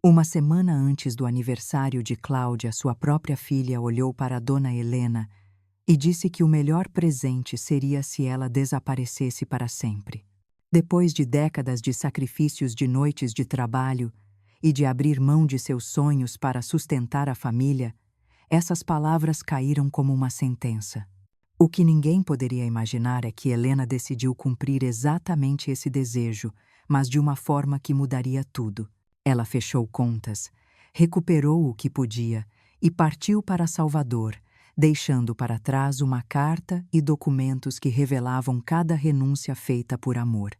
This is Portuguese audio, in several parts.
Uma semana antes do aniversário de Cláudia, sua própria filha olhou para Dona Helena e disse que o melhor presente seria se ela desaparecesse para sempre. Depois de décadas de sacrifícios de noites de trabalho e de abrir mão de seus sonhos para sustentar a família, essas palavras caíram como uma sentença. O que ninguém poderia imaginar é que Helena decidiu cumprir exatamente esse desejo, mas de uma forma que mudaria tudo. Ela fechou contas, recuperou o que podia e partiu para Salvador, deixando para trás uma carta e documentos que revelavam cada renúncia feita por amor.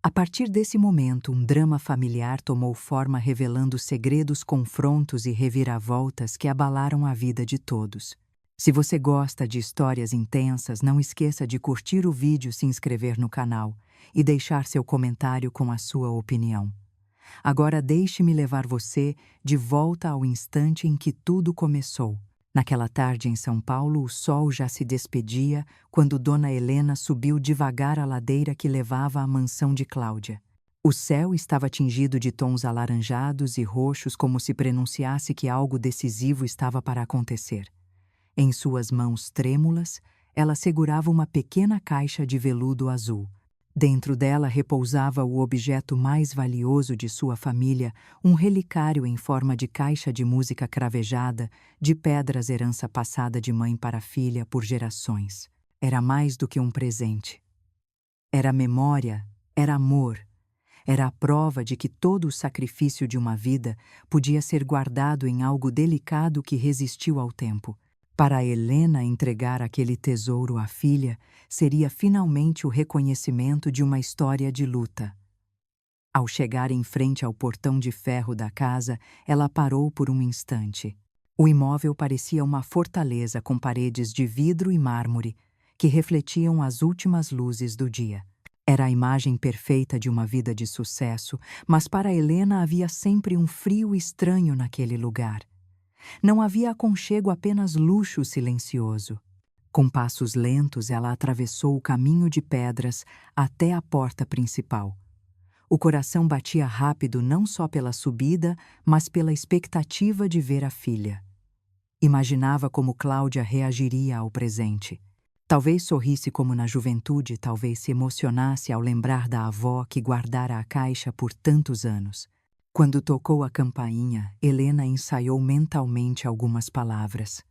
A partir desse momento, um drama familiar tomou forma, revelando segredos, confrontos e reviravoltas que abalaram a vida de todos. Se você gosta de histórias intensas, não esqueça de curtir o vídeo, se inscrever no canal e deixar seu comentário com a sua opinião. Agora deixe-me levar você de volta ao instante em que tudo começou. Naquela tarde em São Paulo, o sol já se despedia quando Dona Helena subiu devagar a ladeira que levava à mansão de Cláudia. O céu estava tingido de tons alaranjados e roxos, como se prenunciasse que algo decisivo estava para acontecer. Em suas mãos trêmulas, ela segurava uma pequena caixa de veludo azul. Dentro dela repousava o objeto mais valioso de sua família, um relicário em forma de caixa de música cravejada, de pedras, herança passada de mãe para filha por gerações. Era mais do que um presente. Era memória, era amor, era a prova de que todo o sacrifício de uma vida podia ser guardado em algo delicado que resistiu ao tempo. Para Helena, entregar aquele tesouro à filha seria finalmente o reconhecimento de uma história de luta. Ao chegar em frente ao portão de ferro da casa, ela parou por um instante. O imóvel parecia uma fortaleza com paredes de vidro e mármore que refletiam as últimas luzes do dia. Era a imagem perfeita de uma vida de sucesso, mas para Helena havia sempre um frio estranho naquele lugar. Não havia aconchego, apenas luxo silencioso. Com passos lentos, ela atravessou o caminho de pedras até a porta principal. O coração batia rápido não só pela subida, mas pela expectativa de ver a filha. Imaginava como Cláudia reagiria ao presente. Talvez sorrisse como na juventude, talvez se emocionasse ao lembrar da avó que guardara a caixa por tantos anos. Quando tocou a campainha, Helena ensaiou mentalmente algumas palavras.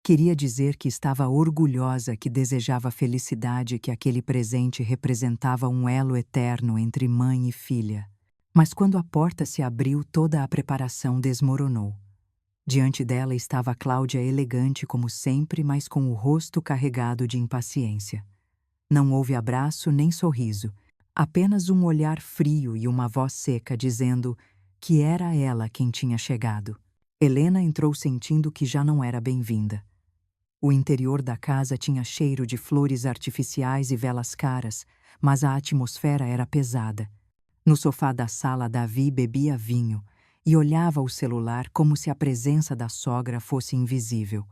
Queria dizer que estava orgulhosa, que desejava felicidade, que aquele presente representava um elo eterno entre mãe e filha. Mas quando a porta se abriu, toda a preparação desmoronou. Diante dela estava Cláudia, elegante como sempre, mas com o rosto carregado de impaciência. Não houve abraço nem sorriso. Apenas um olhar frio e uma voz seca dizendo que era ela quem tinha chegado. Helena entrou sentindo que já não era bem-vinda. O interior da casa tinha cheiro de flores artificiais e velas caras, mas a atmosfera era pesada. No sofá da sala, Davi bebia vinho e olhava o celular como se a presença da sogra fosse invisível.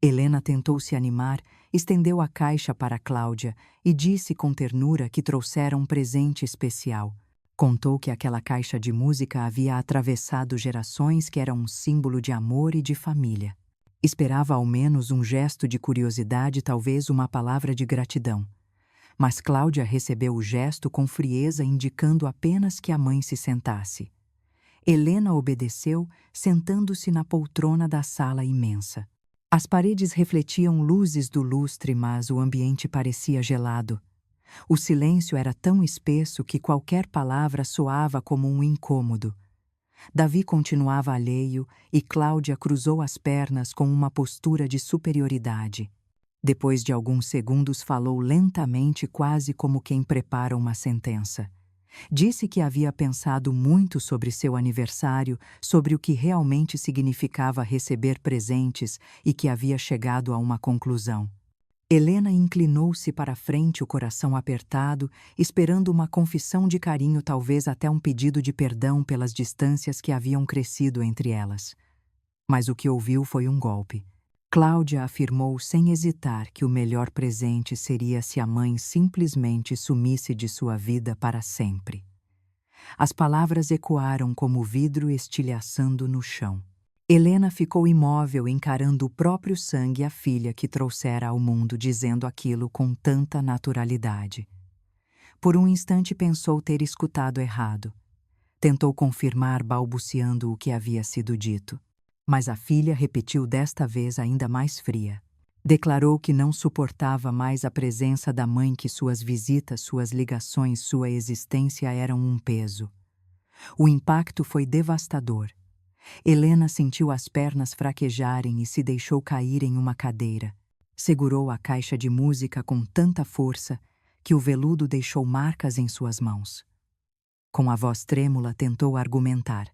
Helena tentou se animar, estendeu a caixa para Cláudia e disse com ternura que trouxera um presente especial. Contou que aquela caixa de música havia atravessado gerações, que era um símbolo de amor e de família. Esperava ao menos um gesto de curiosidade, talvez uma palavra de gratidão. Mas Cláudia recebeu o gesto com frieza, indicando apenas que a mãe se sentasse. Helena obedeceu, sentando-se na poltrona da sala imensa. As paredes refletiam luzes do lustre, mas o ambiente parecia gelado. O silêncio era tão espesso que qualquer palavra soava como um incômodo. Davi continuava alheio e Cláudia cruzou as pernas com uma postura de superioridade. Depois de alguns segundos, falou lentamente, quase como quem prepara uma sentença. Disse que havia pensado muito sobre seu aniversário, sobre o que realmente significava receber presentes e que havia chegado a uma conclusão. Helena inclinou-se para a frente, o coração apertado, esperando uma confissão de carinho, talvez até um pedido de perdão pelas distâncias que haviam crescido entre elas. Mas o que ouviu foi um golpe. Cláudia afirmou sem hesitar que o melhor presente seria se a mãe simplesmente sumisse de sua vida para sempre. As palavras ecoaram como vidro estilhaçando no chão. Helena ficou imóvel encarando o próprio sangue e a filha que trouxera ao mundo dizendo aquilo com tanta naturalidade. Por um instante pensou ter escutado errado. Tentou confirmar balbuciando o que havia sido dito. Mas a filha repetiu desta vez ainda mais fria. Declarou que não suportava mais a presença da mãe, que suas visitas, suas ligações, sua existência eram um peso. O impacto foi devastador. Helena sentiu as pernas fraquejarem e se deixou cair em uma cadeira. Segurou a caixa de música com tanta força que o veludo deixou marcas em suas mãos. Com a voz trêmula, tentou argumentar.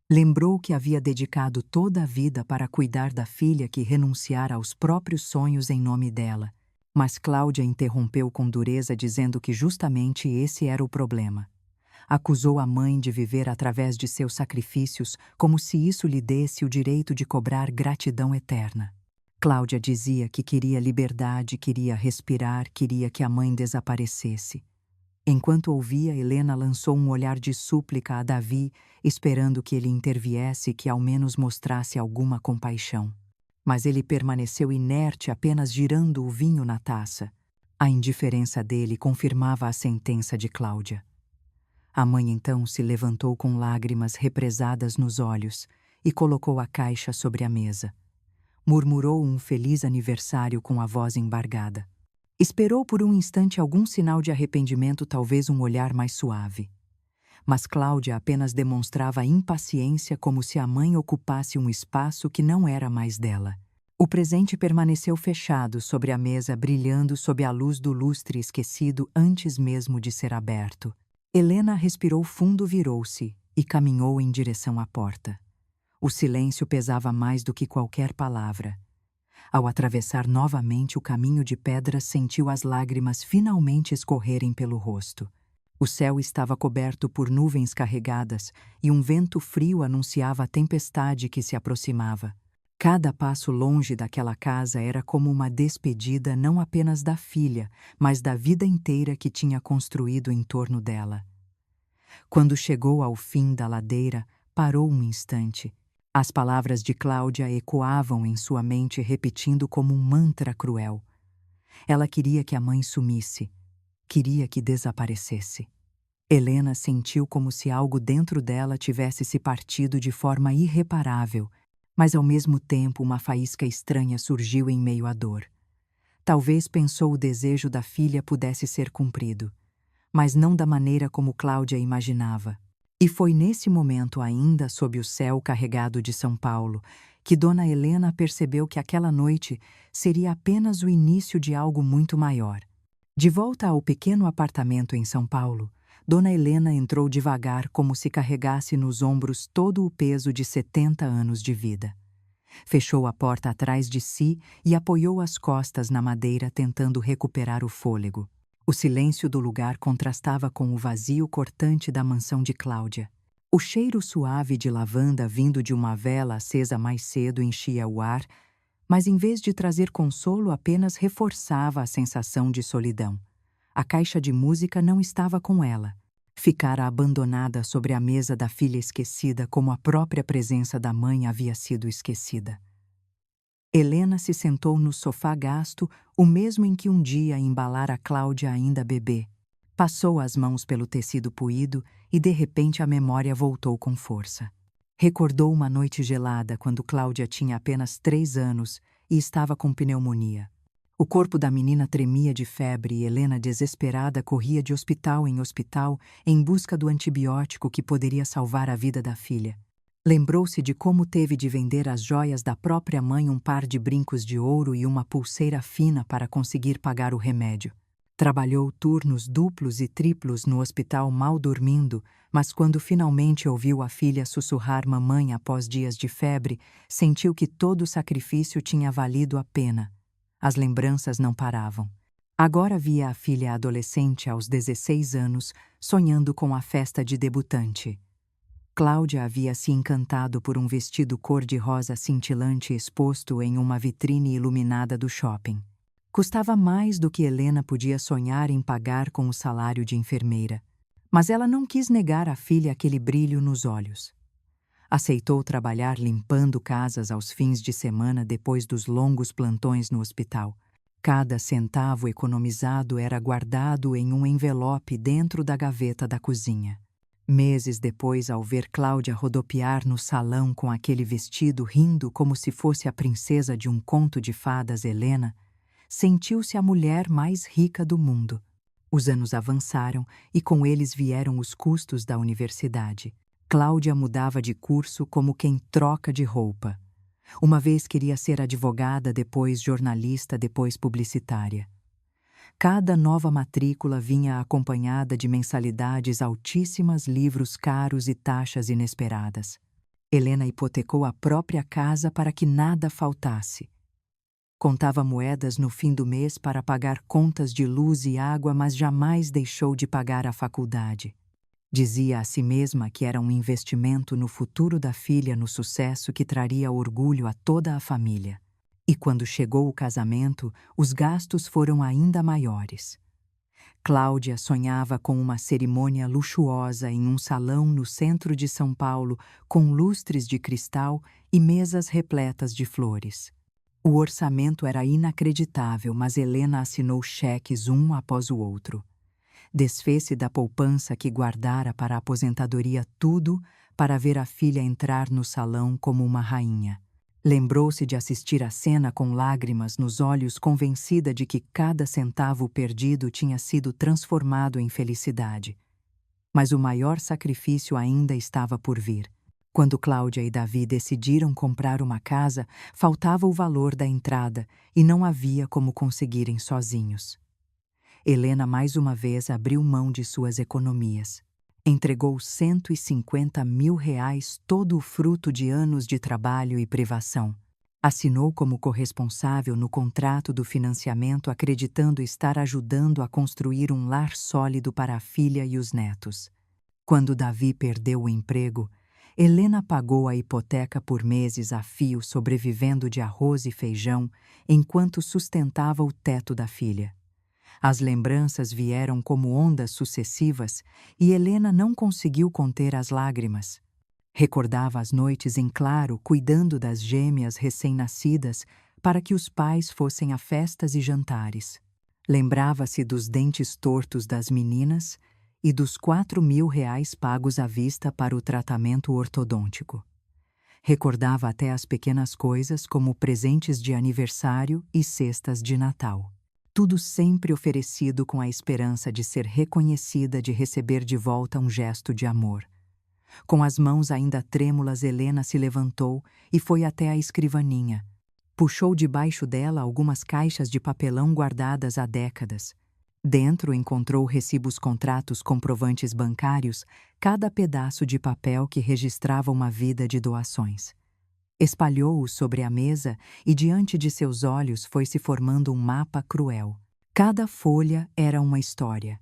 Lembrou que havia dedicado toda a vida para cuidar da filha que renunciara aos próprios sonhos em nome dela. Mas Cláudia interrompeu com dureza, dizendo que justamente esse era o problema. Acusou a mãe de viver através de seus sacrifícios, como se isso lhe desse o direito de cobrar gratidão eterna. Cláudia dizia que queria liberdade, queria respirar, queria que a mãe desaparecesse. Enquanto ouvia, Helena lançou um olhar de súplica a Davi, esperando que ele interviesse e que ao menos mostrasse alguma compaixão. Mas ele permaneceu inerte, apenas girando o vinho na taça. A indiferença dele confirmava a sentença de Cláudia. A mãe então se levantou com lágrimas represadas nos olhos e colocou a caixa sobre a mesa. Murmurou um feliz aniversário com a voz embargada. Esperou por um instante algum sinal de arrependimento, talvez um olhar mais suave. Mas Cláudia apenas demonstrava impaciência, como se a mãe ocupasse um espaço que não era mais dela. O presente permaneceu fechado sobre a mesa, brilhando sob a luz do lustre esquecido antes mesmo de ser aberto. Helena respirou fundo, virou-se e caminhou em direção à porta. O silêncio pesava mais do que qualquer palavra. Ao atravessar novamente o caminho de pedra, sentiu as lágrimas finalmente escorrerem pelo rosto. O céu estava coberto por nuvens carregadas e um vento frio anunciava a tempestade que se aproximava. Cada passo longe daquela casa era como uma despedida não apenas da filha, mas da vida inteira que tinha construído em torno dela. Quando chegou ao fim da ladeira, parou um instante. As palavras de Cláudia ecoavam em sua mente, repetindo como um mantra cruel. Ela queria que a mãe sumisse, queria que desaparecesse. Helena sentiu como se algo dentro dela tivesse se partido de forma irreparável, mas ao mesmo tempo uma faísca estranha surgiu em meio à dor. Talvez pensou o desejo da filha pudesse ser cumprido, mas não da maneira como Cláudia imaginava. E foi nesse momento, ainda sob o céu carregado de São Paulo, que Dona Helena percebeu que aquela noite seria apenas o início de algo muito maior. De volta ao pequeno apartamento em São Paulo, Dona Helena entrou devagar, como se carregasse nos ombros todo o peso de 70 anos de vida. Fechou a porta atrás de si e apoiou as costas na madeira, tentando recuperar o fôlego. O silêncio do lugar contrastava com o vazio cortante da mansão de Cláudia. O cheiro suave de lavanda vindo de uma vela acesa mais cedo enchia o ar, mas em vez de trazer consolo, apenas reforçava a sensação de solidão. A caixa de música não estava com ela. Ficara abandonada sobre a mesa da filha esquecida, como a própria presença da mãe havia sido esquecida. Helena se sentou no sofá gasto, o mesmo em que um dia embalara Cláudia ainda bebê. Passou as mãos pelo tecido puído e de repente a memória voltou com força. Recordou uma noite gelada quando Cláudia tinha apenas 3 anos e estava com pneumonia. O corpo da menina tremia de febre e Helena, desesperada, corria de hospital em hospital em busca do antibiótico que poderia salvar a vida da filha. Lembrou-se de como teve de vender as joias da própria mãe, um par de brincos de ouro e uma pulseira fina para conseguir pagar o remédio. Trabalhou turnos duplos e triplos no hospital, mal dormindo, mas quando finalmente ouviu a filha sussurrar mamãe após dias de febre, sentiu que todo o sacrifício tinha valido a pena. As lembranças não paravam. Agora via a filha adolescente aos 16 anos, sonhando com a festa de debutante. Cláudia havia se encantado por um vestido cor-de-rosa cintilante exposto em uma vitrine iluminada do shopping. Custava mais do que Helena podia sonhar em pagar com o salário de enfermeira. Mas ela não quis negar à filha aquele brilho nos olhos. Aceitou trabalhar limpando casas aos fins de semana depois dos longos plantões no hospital. Cada centavo economizado era guardado em um envelope dentro da gaveta da cozinha. Meses depois, ao ver Cláudia rodopiar no salão com aquele vestido rindo como se fosse a princesa de um conto de fadas, Helena sentiu-se a mulher mais rica do mundo. Os anos avançaram e com eles vieram os custos da universidade. Cláudia mudava de curso como quem troca de roupa. Uma vez queria ser advogada, depois jornalista, depois publicitária. Cada nova matrícula vinha acompanhada de mensalidades altíssimas, livros caros e taxas inesperadas. Helena hipotecou a própria casa para que nada faltasse. Contava moedas no fim do mês para pagar contas de luz e água, mas jamais deixou de pagar a faculdade. Dizia a si mesma que era um investimento no futuro da filha, no sucesso que traria orgulho a toda a família. E quando chegou o casamento, os gastos foram ainda maiores. Cláudia sonhava com uma cerimônia luxuosa em um salão no centro de São Paulo, com lustres de cristal e mesas repletas de flores. O orçamento era inacreditável, mas Helena assinou cheques um após o outro. Desfez-se da poupança que guardara para a aposentadoria tudo para ver a filha entrar no salão como uma rainha. Lembrou-se de assistir à cena com lágrimas nos olhos, convencida de que cada centavo perdido tinha sido transformado em felicidade. Mas o maior sacrifício ainda estava por vir. Quando Cláudia e Davi decidiram comprar uma casa, faltava o valor da entrada e não havia como conseguirem sozinhos. Helena mais uma vez abriu mão de suas economias. Entregou R$ 150 mil, todo o fruto de anos de trabalho e privação. Assinou como corresponsável no contrato do financiamento, acreditando estar ajudando a construir um lar sólido para a filha e os netos. Quando Davi perdeu o emprego, Helena pagou a hipoteca por meses a fio, sobrevivendo de arroz e feijão, enquanto sustentava o teto da filha. As lembranças vieram como ondas sucessivas e Helena não conseguiu conter as lágrimas. Recordava as noites em claro, cuidando das gêmeas recém-nascidas para que os pais fossem a festas e jantares. Lembrava-se dos dentes tortos das meninas e dos R$ 4 mil pagos à vista para o tratamento ortodôntico. Recordava até as pequenas coisas, como presentes de aniversário e cestas de Natal. Tudo sempre oferecido com a esperança de ser reconhecida, de receber de volta um gesto de amor. Com as mãos ainda trêmulas, Helena se levantou e foi até a escrivaninha. Puxou debaixo dela algumas caixas de papelão guardadas há décadas. Dentro encontrou recibos, contratos, comprovantes bancários, cada pedaço de papel que registrava uma vida de doações. Espalhou-os sobre a mesa e diante de seus olhos foi se formando um mapa cruel. Cada folha era uma história.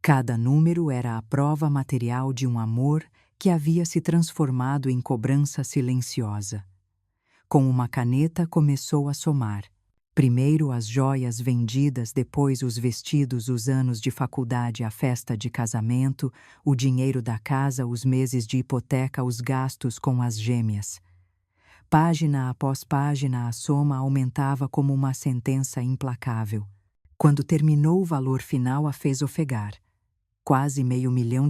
Cada número era a prova material de um amor que havia se transformado em cobrança silenciosa. Com uma caneta começou a somar. Primeiro as joias vendidas, depois os vestidos, os anos de faculdade, a festa de casamento, o dinheiro da casa, os meses de hipoteca, os gastos com as gêmeas. Página após página, a soma aumentava como uma sentença implacável. Quando terminou o valor final, a fez ofegar. Quase R$ 500 mil. R$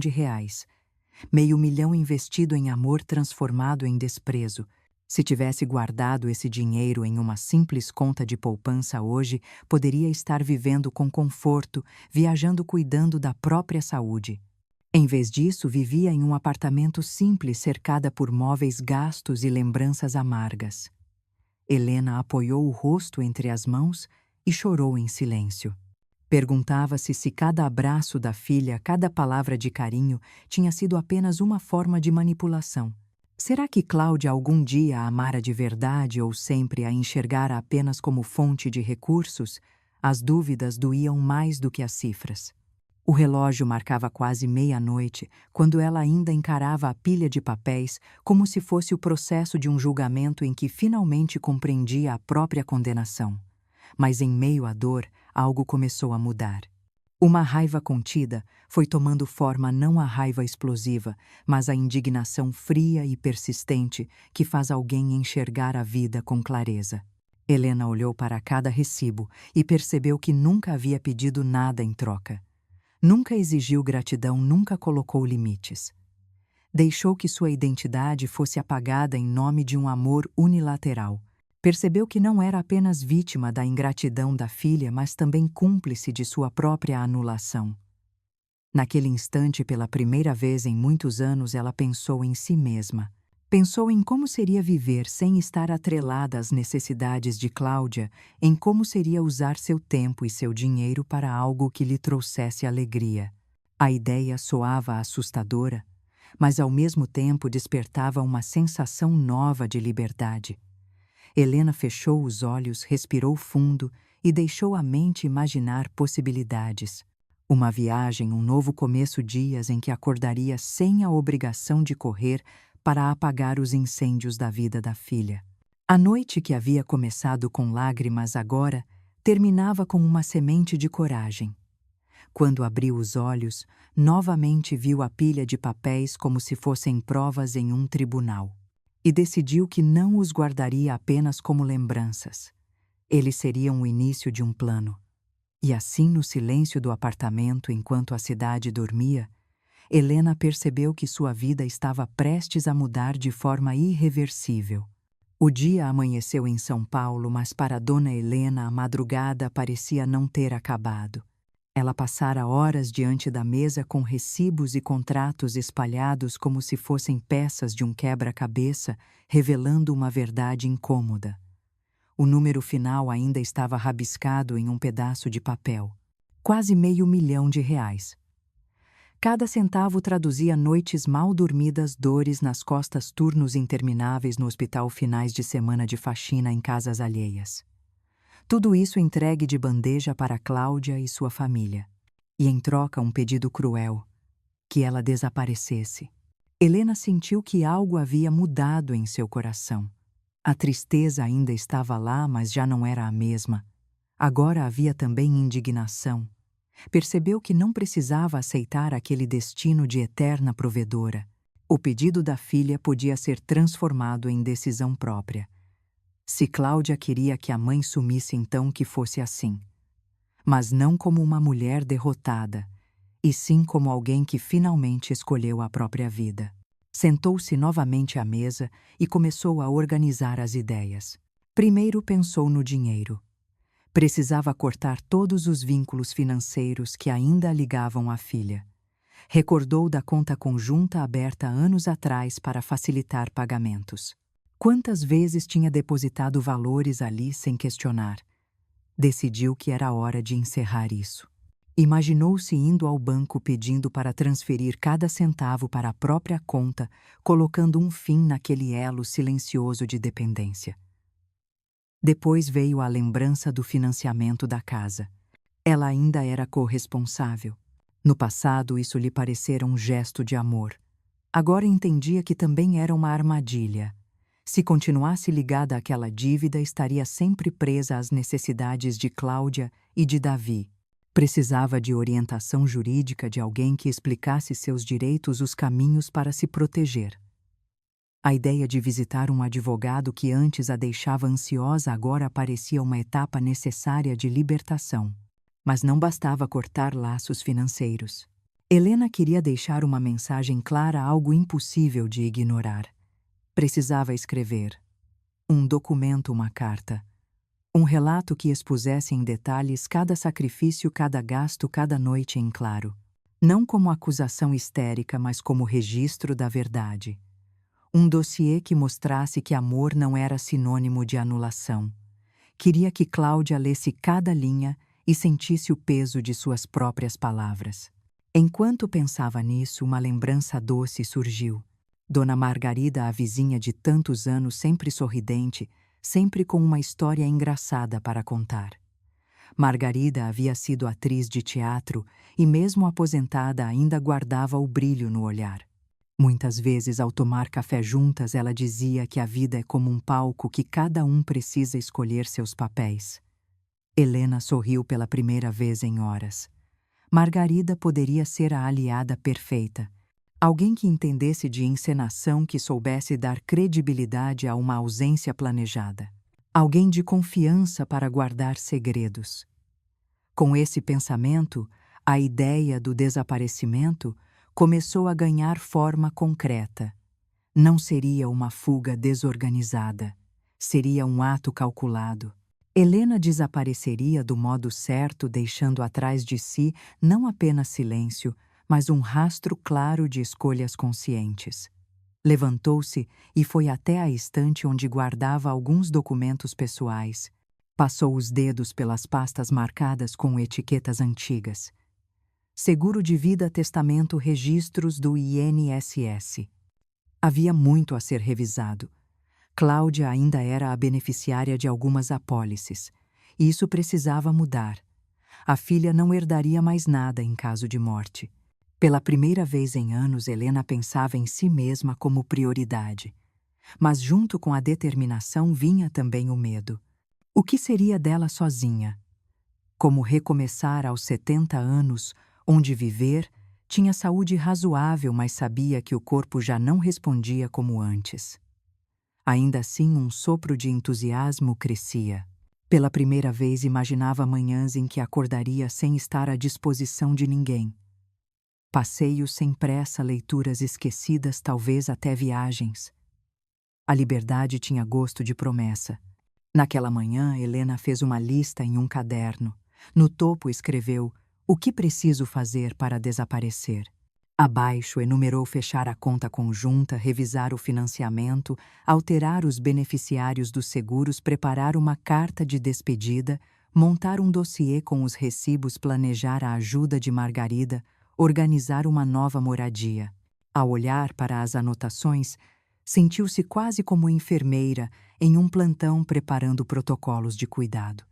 500 mil investido em amor transformado em desprezo. Se tivesse guardado esse dinheiro em uma simples conta de poupança hoje, poderia estar vivendo com conforto, viajando, cuidando da própria saúde. Em vez disso, vivia em um apartamento simples, cercada por móveis gastos e lembranças amargas. Helena apoiou o rosto entre as mãos e chorou em silêncio. Perguntava-se se cada abraço da filha, cada palavra de carinho, tinha sido apenas uma forma de manipulação. Será que Cláudia algum dia a amara de verdade ou sempre a enxergara apenas como fonte de recursos? As dúvidas doíam mais do que as cifras. O relógio marcava quase meia-noite, quando ela ainda encarava a pilha de papéis como se fosse o processo de um julgamento em que finalmente compreendia a própria condenação. Mas em meio à dor, algo começou a mudar. Uma raiva contida foi tomando forma não a raiva explosiva, mas a indignação fria e persistente que faz alguém enxergar a vida com clareza. Helena olhou para cada recibo e percebeu que nunca havia pedido nada em troca. Nunca exigiu gratidão, nunca colocou limites. Deixou que sua identidade fosse apagada em nome de um amor unilateral. Percebeu que não era apenas vítima da ingratidão da filha, mas também cúmplice de sua própria anulação. Naquele instante, pela primeira vez em muitos anos, ela pensou em si mesma. Pensou em como seria viver sem estar atrelada às necessidades de Cláudia, em como seria usar seu tempo e seu dinheiro para algo que lhe trouxesse alegria. A ideia soava assustadora, mas ao mesmo tempo despertava uma sensação nova de liberdade. Helena fechou os olhos, respirou fundo e deixou a mente imaginar possibilidades. Uma viagem, um novo começo, dias em que acordaria sem a obrigação de correr para apagar os incêndios da vida da filha. A noite, que havia começado com lágrimas, agora terminava com uma semente de coragem. Quando abriu os olhos, novamente viu a pilha de papéis como se fossem provas em um tribunal. E decidiu que não os guardaria apenas como lembranças. Eles seriam o início de um plano. E assim, no silêncio do apartamento, enquanto a cidade dormia, Helena percebeu que sua vida estava prestes a mudar de forma irreversível. O dia amanheceu em São Paulo, mas para Dona Helena a madrugada parecia não ter acabado. Ela passara horas diante da mesa com recibos e contratos espalhados como se fossem peças de um quebra-cabeça, revelando uma verdade incômoda. O número final ainda estava rabiscado em um pedaço de papel. Quase R$500.000. Cada centavo traduzia noites mal dormidas, dores nas costas, turnos intermináveis no hospital, finais de semana de faxina em casas alheias. Tudo isso entregue de bandeja para Cláudia e sua família. E em troca um pedido cruel: que ela desaparecesse. Helena sentiu que algo havia mudado em seu coração. A tristeza ainda estava lá, mas já não era a mesma. Agora havia também indignação. Percebeu que não precisava aceitar aquele destino de eterna provedora. O pedido da filha podia ser transformado em decisão própria. Se Cláudia queria que a mãe sumisse, então que fosse assim. Mas não como uma mulher derrotada, e sim como alguém que finalmente escolheu a própria vida. Sentou-se novamente à mesa e começou a organizar as ideias. Primeiro pensou no dinheiro. Precisava cortar todos os vínculos financeiros que ainda a ligavam à filha. Recordou da conta conjunta aberta anos atrás para facilitar pagamentos. Quantas vezes tinha depositado valores ali sem questionar? Decidiu que era hora de encerrar isso. Imaginou-se indo ao banco pedindo para transferir cada centavo para a própria conta, colocando um fim naquele elo silencioso de dependência. Depois veio a lembrança do financiamento da casa. Ela ainda era corresponsável. No passado, isso lhe parecera um gesto de amor. Agora entendia que também era uma armadilha. Se continuasse ligada àquela dívida, estaria sempre presa às necessidades de Cláudia e de Davi. Precisava de orientação jurídica, de alguém que explicasse seus direitos, os caminhos para se proteger. A ideia de visitar um advogado que antes a deixava ansiosa agora parecia uma etapa necessária de libertação. Mas não bastava cortar laços financeiros. Helena queria deixar uma mensagem clara, algo impossível de ignorar. Precisava escrever um documento, uma carta. Um relato que expusesse em detalhes cada sacrifício, cada gasto, cada noite em claro. Não como acusação histérica, mas como registro da verdade. Um dossiê que mostrasse que amor não era sinônimo de anulação. Queria que Cláudia lesse cada linha e sentisse o peso de suas próprias palavras. Enquanto pensava nisso, uma lembrança doce surgiu. Dona Margarida, a vizinha de tantos anos, sempre sorridente, sempre com uma história engraçada para contar. Margarida havia sido atriz de teatro e, mesmo aposentada, ainda guardava o brilho no olhar. Muitas vezes, ao tomar café juntas, ela dizia que a vida é como um palco que cada um precisa escolher seus papéis. Helena sorriu pela primeira vez em horas. Margarida poderia ser a aliada perfeita. Alguém que entendesse de encenação, que soubesse dar credibilidade a uma ausência planejada. Alguém de confiança para guardar segredos. Com esse pensamento, a ideia do desaparecimento começou a ganhar forma concreta. Não seria uma fuga desorganizada. Seria um ato calculado. Helena desapareceria do modo certo, deixando atrás de si não apenas silêncio, mas um rastro claro de escolhas conscientes. Levantou-se e foi até a estante onde guardava alguns documentos pessoais. Passou os dedos pelas pastas marcadas com etiquetas antigas. Seguro de vida, testamento, registros do INSS. Havia muito a ser revisado. Cláudia ainda era a beneficiária de algumas apólices, e isso precisava mudar. A filha não herdaria mais nada em caso de morte. Pela primeira vez em anos, Helena pensava em si mesma como prioridade. Mas junto com a determinação vinha também o medo. O que seria dela sozinha? Como recomeçar aos 70 anos, onde viver, tinha saúde razoável, mas sabia que o corpo já não respondia como antes. Ainda assim, um sopro de entusiasmo crescia. Pela primeira vez, imaginava manhãs em que acordaria sem estar à disposição de ninguém. Passeios sem pressa, leituras esquecidas, talvez até viagens. A liberdade tinha gosto de promessa. Naquela manhã, Helena fez uma lista em um caderno. No topo escreveu: "O que preciso fazer para desaparecer?" Abaixo enumerou fechar a conta conjunta, revisar o financiamento, alterar os beneficiários dos seguros, preparar uma carta de despedida, montar um dossiê com os recibos, planejar a ajuda de Margarida, organizar uma nova moradia. Ao olhar para as anotações, sentiu-se quase como enfermeira em um plantão preparando protocolos de cuidado.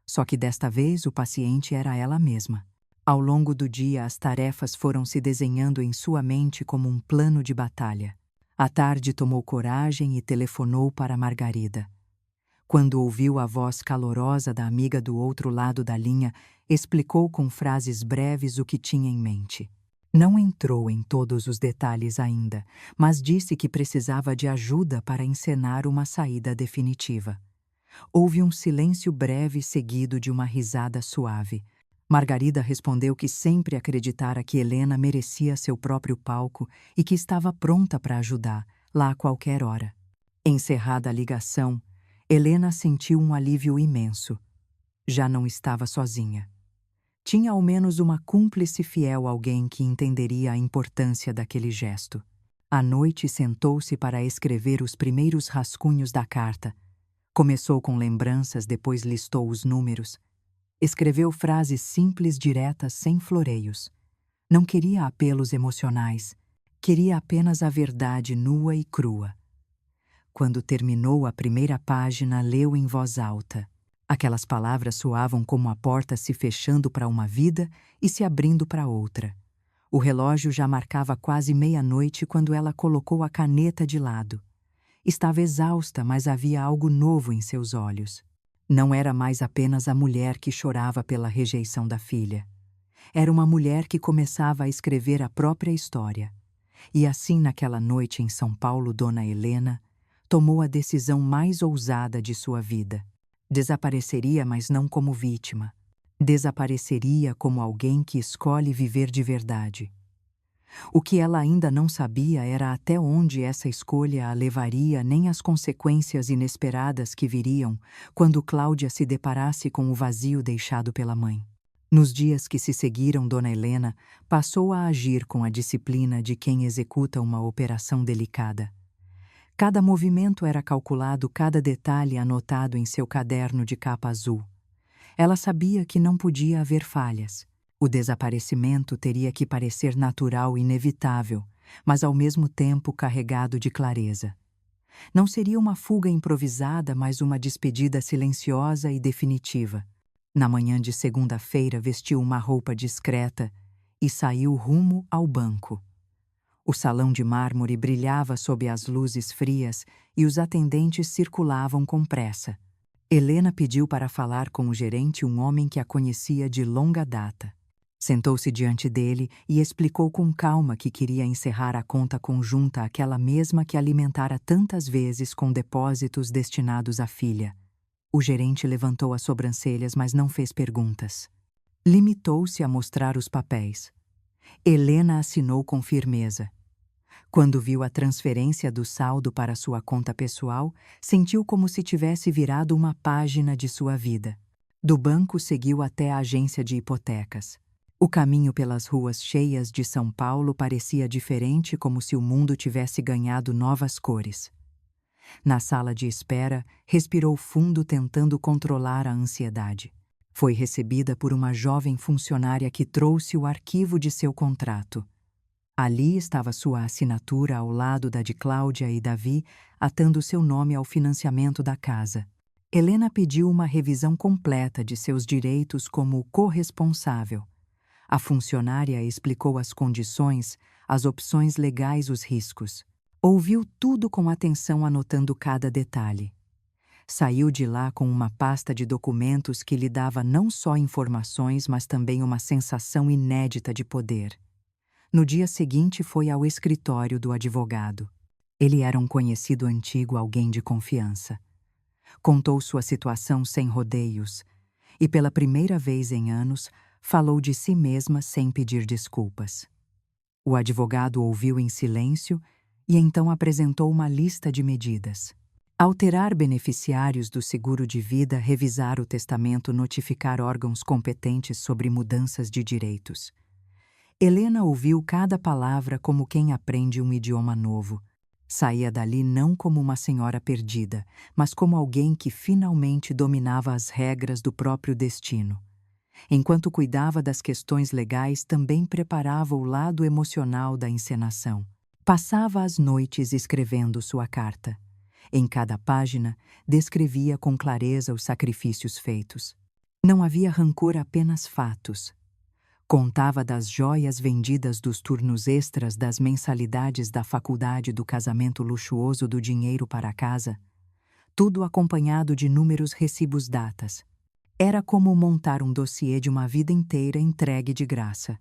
Só que desta vez o paciente era ela mesma. Ao longo do dia, as tarefas foram se desenhando em sua mente como um plano de batalha. À tarde, tomou coragem e telefonou para Margarida. Quando ouviu a voz calorosa da amiga do outro lado da linha, explicou com frases breves o que tinha em mente. Não entrou em todos os detalhes ainda, mas disse que precisava de ajuda para encenar uma saída definitiva. Houve um silêncio breve seguido de uma risada suave. Margarida respondeu que sempre acreditara que Helena merecia seu próprio palco e que estava pronta para ajudar, lá a qualquer hora. Encerrada a ligação, Helena sentiu um alívio imenso. Já não estava sozinha. Tinha ao menos uma cúmplice fiel, alguém que entenderia a importância daquele gesto. À noite, sentou-se para escrever os primeiros rascunhos da carta. Começou com lembranças, depois listou os números. Escreveu frases simples, diretas, sem floreios. Não queria apelos emocionais. Queria apenas a verdade nua e crua. Quando terminou a primeira página, leu em voz alta. Aquelas palavras soavam como a porta se fechando para uma vida e se abrindo para outra. O relógio já marcava quase meia-noite quando ela colocou a caneta de lado. Estava exausta, mas havia algo novo em seus olhos. Não era mais apenas a mulher que chorava pela rejeição da filha. Era uma mulher que começava a escrever a própria história. E assim, naquela noite em São Paulo, Dona Helena tomou a decisão mais ousada de sua vida. Desapareceria, mas não como vítima. Desapareceria como alguém que escolhe viver de verdade. O que ela ainda não sabia era até onde essa escolha a levaria, nem as consequências inesperadas que viriam quando Cláudia se deparasse com o vazio deixado pela mãe. Nos dias que se seguiram, Dona Helena passou a agir com a disciplina de quem executa uma operação delicada. Cada movimento era calculado, cada detalhe anotado em seu caderno de capa azul. Ela sabia que não podia haver falhas. O desaparecimento teria que parecer natural e inevitável, mas ao mesmo tempo carregado de clareza. Não seria uma fuga improvisada, mas uma despedida silenciosa e definitiva. Na manhã de segunda-feira, vestiu uma roupa discreta e saiu rumo ao banco. O salão de mármore brilhava sob as luzes frias e os atendentes circulavam com pressa. Helena pediu para falar com o gerente, um homem que a conhecia de longa data. Sentou-se diante dele e explicou com calma que queria encerrar a conta conjunta, aquela mesma que alimentara tantas vezes com depósitos destinados à filha. O gerente levantou as sobrancelhas, mas não fez perguntas. Limitou-se a mostrar os papéis. Helena assinou com firmeza. Quando viu a transferência do saldo para sua conta pessoal, sentiu como se tivesse virado uma página de sua vida. Do banco seguiu até a agência de hipotecas. O caminho pelas ruas cheias de São Paulo parecia diferente, como se o mundo tivesse ganhado novas cores. Na sala de espera, respirou fundo tentando controlar a ansiedade. Foi recebida por uma jovem funcionária que trouxe o arquivo de seu contrato. Ali estava sua assinatura ao lado da de Cláudia e Davi, atando seu nome ao financiamento da casa. Helena pediu uma revisão completa de seus direitos como corresponsável. A funcionária explicou as condições, as opções legais, os riscos. Ouviu tudo com atenção, anotando cada detalhe. Saiu de lá com uma pasta de documentos que lhe dava não só informações, mas também uma sensação inédita de poder. No dia seguinte foi ao escritório do advogado. Ele era um conhecido antigo, alguém de confiança. Contou sua situação sem rodeios e, pela primeira vez em anos, falou de si mesma sem pedir desculpas. O advogado ouviu em silêncio e então apresentou uma lista de medidas. Alterar beneficiários do seguro de vida, revisar o testamento, notificar órgãos competentes sobre mudanças de direitos. Helena ouviu cada palavra como quem aprende um idioma novo. Saía dali não como uma senhora perdida, mas como alguém que finalmente dominava as regras do próprio destino. Enquanto cuidava das questões legais, também preparava o lado emocional da encenação. Passava as noites escrevendo sua carta. Em cada página, descrevia com clareza os sacrifícios feitos. Não havia rancor, apenas fatos. Contava das joias vendidas, dos turnos extras, das mensalidades da faculdade, do casamento luxuoso, do dinheiro para a casa. Tudo acompanhado de números, recibos, datas. Era como montar um dossiê de uma vida inteira entregue de graça.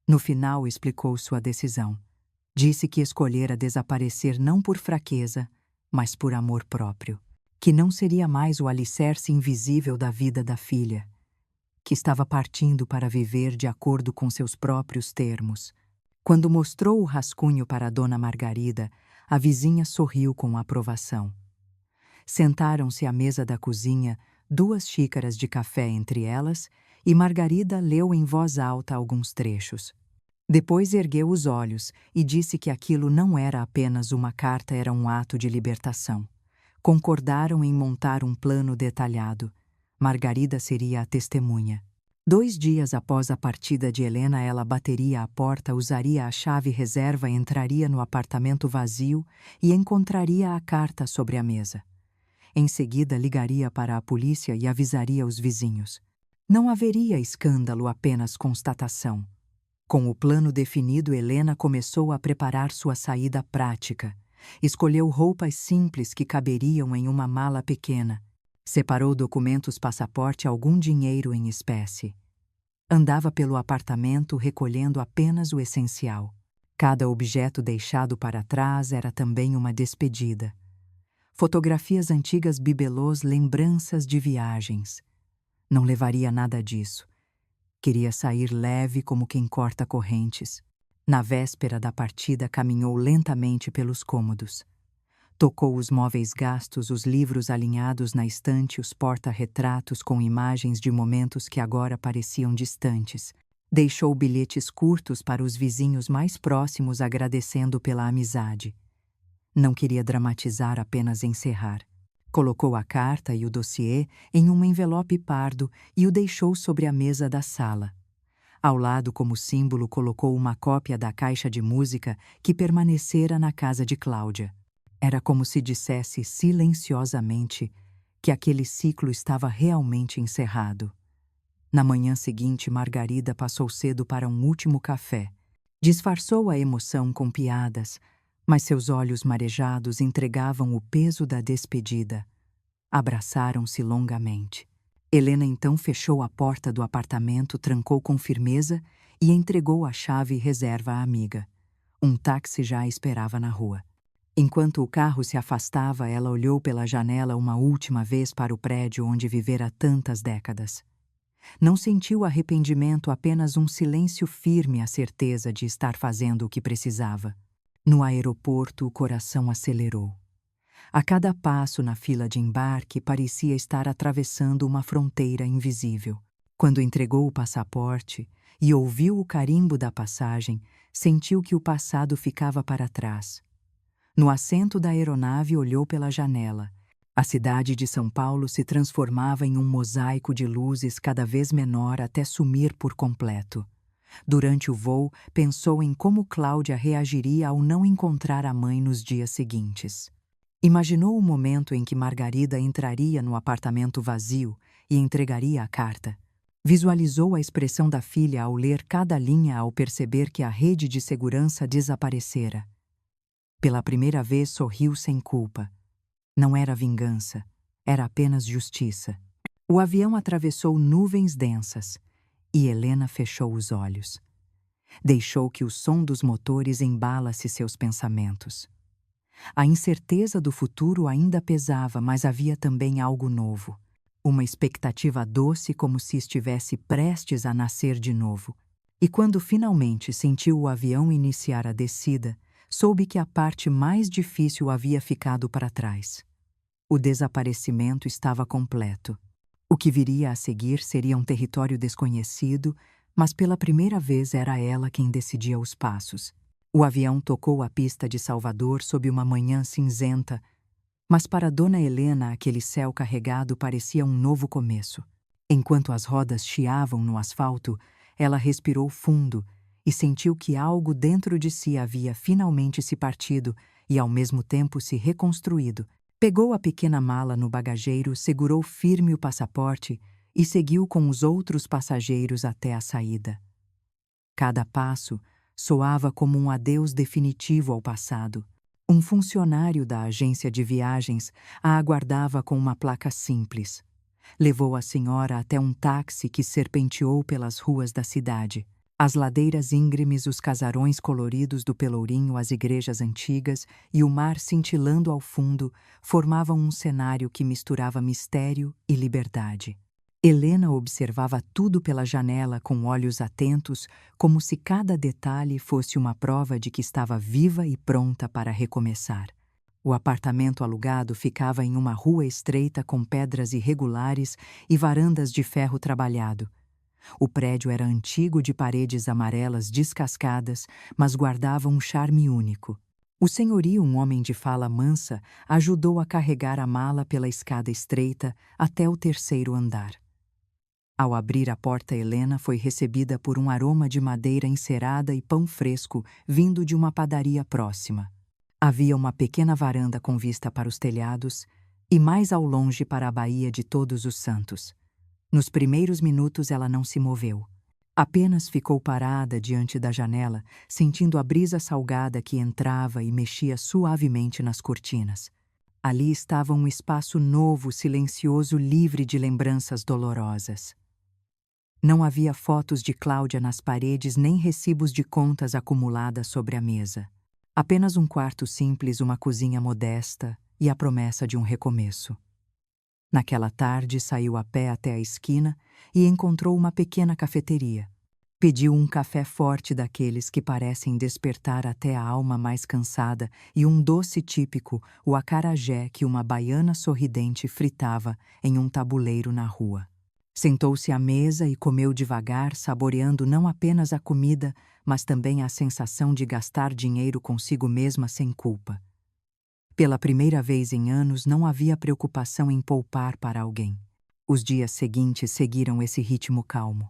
No final, explicou sua decisão. Disse que escolhera desaparecer não por fraqueza, mas por amor próprio. Que não seria mais o alicerce invisível da vida da filha. Que estava partindo para viver de acordo com seus próprios termos. Quando mostrou o rascunho para Dona Margarida, a vizinha sorriu com aprovação. Sentaram-se à mesa da cozinha, 2 xícaras de café entre elas, e Margarida leu em voz alta alguns trechos. Depois ergueu os olhos e disse que aquilo não era apenas uma carta, era um ato de libertação. Concordaram em montar um plano detalhado. Margarida seria a testemunha. 2 dias após a partida de Helena, ela bateria à porta, usaria a chave reserva, entraria no apartamento vazio e encontraria a carta sobre a mesa. Em seguida, ligaria para a polícia e avisaria os vizinhos. Não haveria escândalo, apenas constatação. Com o plano definido, Helena começou a preparar sua saída prática. Escolheu roupas simples que caberiam em uma mala pequena. Separou documentos, passaporte, algum dinheiro em espécie. Andava pelo apartamento recolhendo apenas o essencial. Cada objeto deixado para trás era também uma despedida. Fotografias antigas, bibelôs, lembranças de viagens. Não levaria nada disso. Queria sair leve como quem corta correntes. Na véspera da partida, caminhou lentamente pelos cômodos. Tocou os móveis gastos, os livros alinhados na estante, os porta-retratos com imagens de momentos que agora pareciam distantes. Deixou bilhetes curtos para os vizinhos mais próximos, agradecendo pela amizade. Não queria dramatizar, apenas encerrar. Colocou a carta e o dossiê em um envelope pardo e o deixou sobre a mesa da sala. Ao lado, como símbolo, colocou uma cópia da caixa de música que permanecera na casa de Cláudia. Era como se dissesse silenciosamente que aquele ciclo estava realmente encerrado. Na manhã seguinte, Margarida passou cedo para um último café. Disfarçou a emoção com piadas, mas seus olhos marejados entregavam o peso da despedida. Abraçaram-se longamente. Helena então fechou a porta do apartamento, trancou com firmeza e entregou a chave reserva à amiga. Um táxi já a esperava na rua. Enquanto o carro se afastava, ela olhou pela janela uma última vez para o prédio onde vivera tantas décadas. Não sentiu arrependimento, apenas um silêncio firme, a certeza de estar fazendo o que precisava. No aeroporto, o coração acelerou. A cada passo na fila de embarque, parecia estar atravessando uma fronteira invisível. Quando entregou o passaporte e ouviu o carimbo da passagem, sentiu que o passado ficava para trás. No assento da aeronave, olhou pela janela. A cidade de São Paulo se transformava em um mosaico de luzes cada vez menor até sumir por completo. Durante o voo, pensou em como Cláudia reagiria ao não encontrar a mãe nos dias seguintes. Imaginou o momento em que Margarida entraria no apartamento vazio e entregaria a carta. Visualizou a expressão da filha ao ler cada linha, ao perceber que a rede de segurança desaparecera. Pela primeira vez sorriu sem culpa. Não era vingança, era apenas justiça. O avião atravessou nuvens densas e Helena fechou os olhos. Deixou que o som dos motores embalasse seus pensamentos. A incerteza do futuro ainda pesava, mas havia também algo novo. Uma expectativa doce, como se estivesse prestes a nascer de novo. E quando finalmente sentiu o avião iniciar a descida, soube que a parte mais difícil havia ficado para trás. O desaparecimento estava completo. O que viria a seguir seria um território desconhecido, mas pela primeira vez era ela quem decidia os passos. O avião tocou a pista de Salvador sob uma manhã cinzenta, mas para Dona Helena aquele céu carregado parecia um novo começo. Enquanto as rodas chiavam no asfalto, ela respirou fundo e sentiu que algo dentro de si havia finalmente se partido e ao mesmo tempo se reconstruído. Pegou a pequena mala no bagageiro, segurou firme o passaporte e seguiu com os outros passageiros até a saída. Cada passo soava como um adeus definitivo ao passado. Um funcionário da agência de viagens a aguardava com uma placa simples. Levou a senhora até um táxi que serpenteou pelas ruas da cidade. As ladeiras íngremes, os casarões coloridos do Pelourinho, as igrejas antigas e o mar cintilando ao fundo formavam um cenário que misturava mistério e liberdade. Helena observava tudo pela janela com olhos atentos, como se cada detalhe fosse uma prova de que estava viva e pronta para recomeçar. O apartamento alugado ficava em uma rua estreita com pedras irregulares e varandas de ferro trabalhado. O prédio era antigo, de paredes amarelas descascadas, mas guardava um charme único. O senhorio, um homem de fala mansa, ajudou a carregar a mala pela escada estreita até o terceiro andar. Ao abrir a porta, Helena foi recebida por um aroma de madeira encerada e pão fresco vindo de uma padaria próxima. Havia uma pequena varanda com vista para os telhados e mais ao longe para a Baía de Todos os Santos. Nos primeiros minutos ela não se moveu. Apenas ficou parada diante da janela, sentindo a brisa salgada que entrava e mexia suavemente nas cortinas. Ali estava um espaço novo, silencioso, livre de lembranças dolorosas. Não havia fotos de Cláudia nas paredes nem recibos de contas acumuladas sobre a mesa. Apenas um quarto simples, uma cozinha modesta e a promessa de um recomeço. Naquela tarde, saiu a pé até a esquina e encontrou uma pequena cafeteria. Pediu um café forte daqueles que parecem despertar até a alma mais cansada e um doce típico, o acarajé que uma baiana sorridente fritava em um tabuleiro na rua. Sentou-se à mesa e comeu devagar, saboreando não apenas a comida, mas também a sensação de gastar dinheiro consigo mesma sem culpa. Pela primeira vez em anos, não havia preocupação em poupar para alguém. Os dias seguintes seguiram esse ritmo calmo.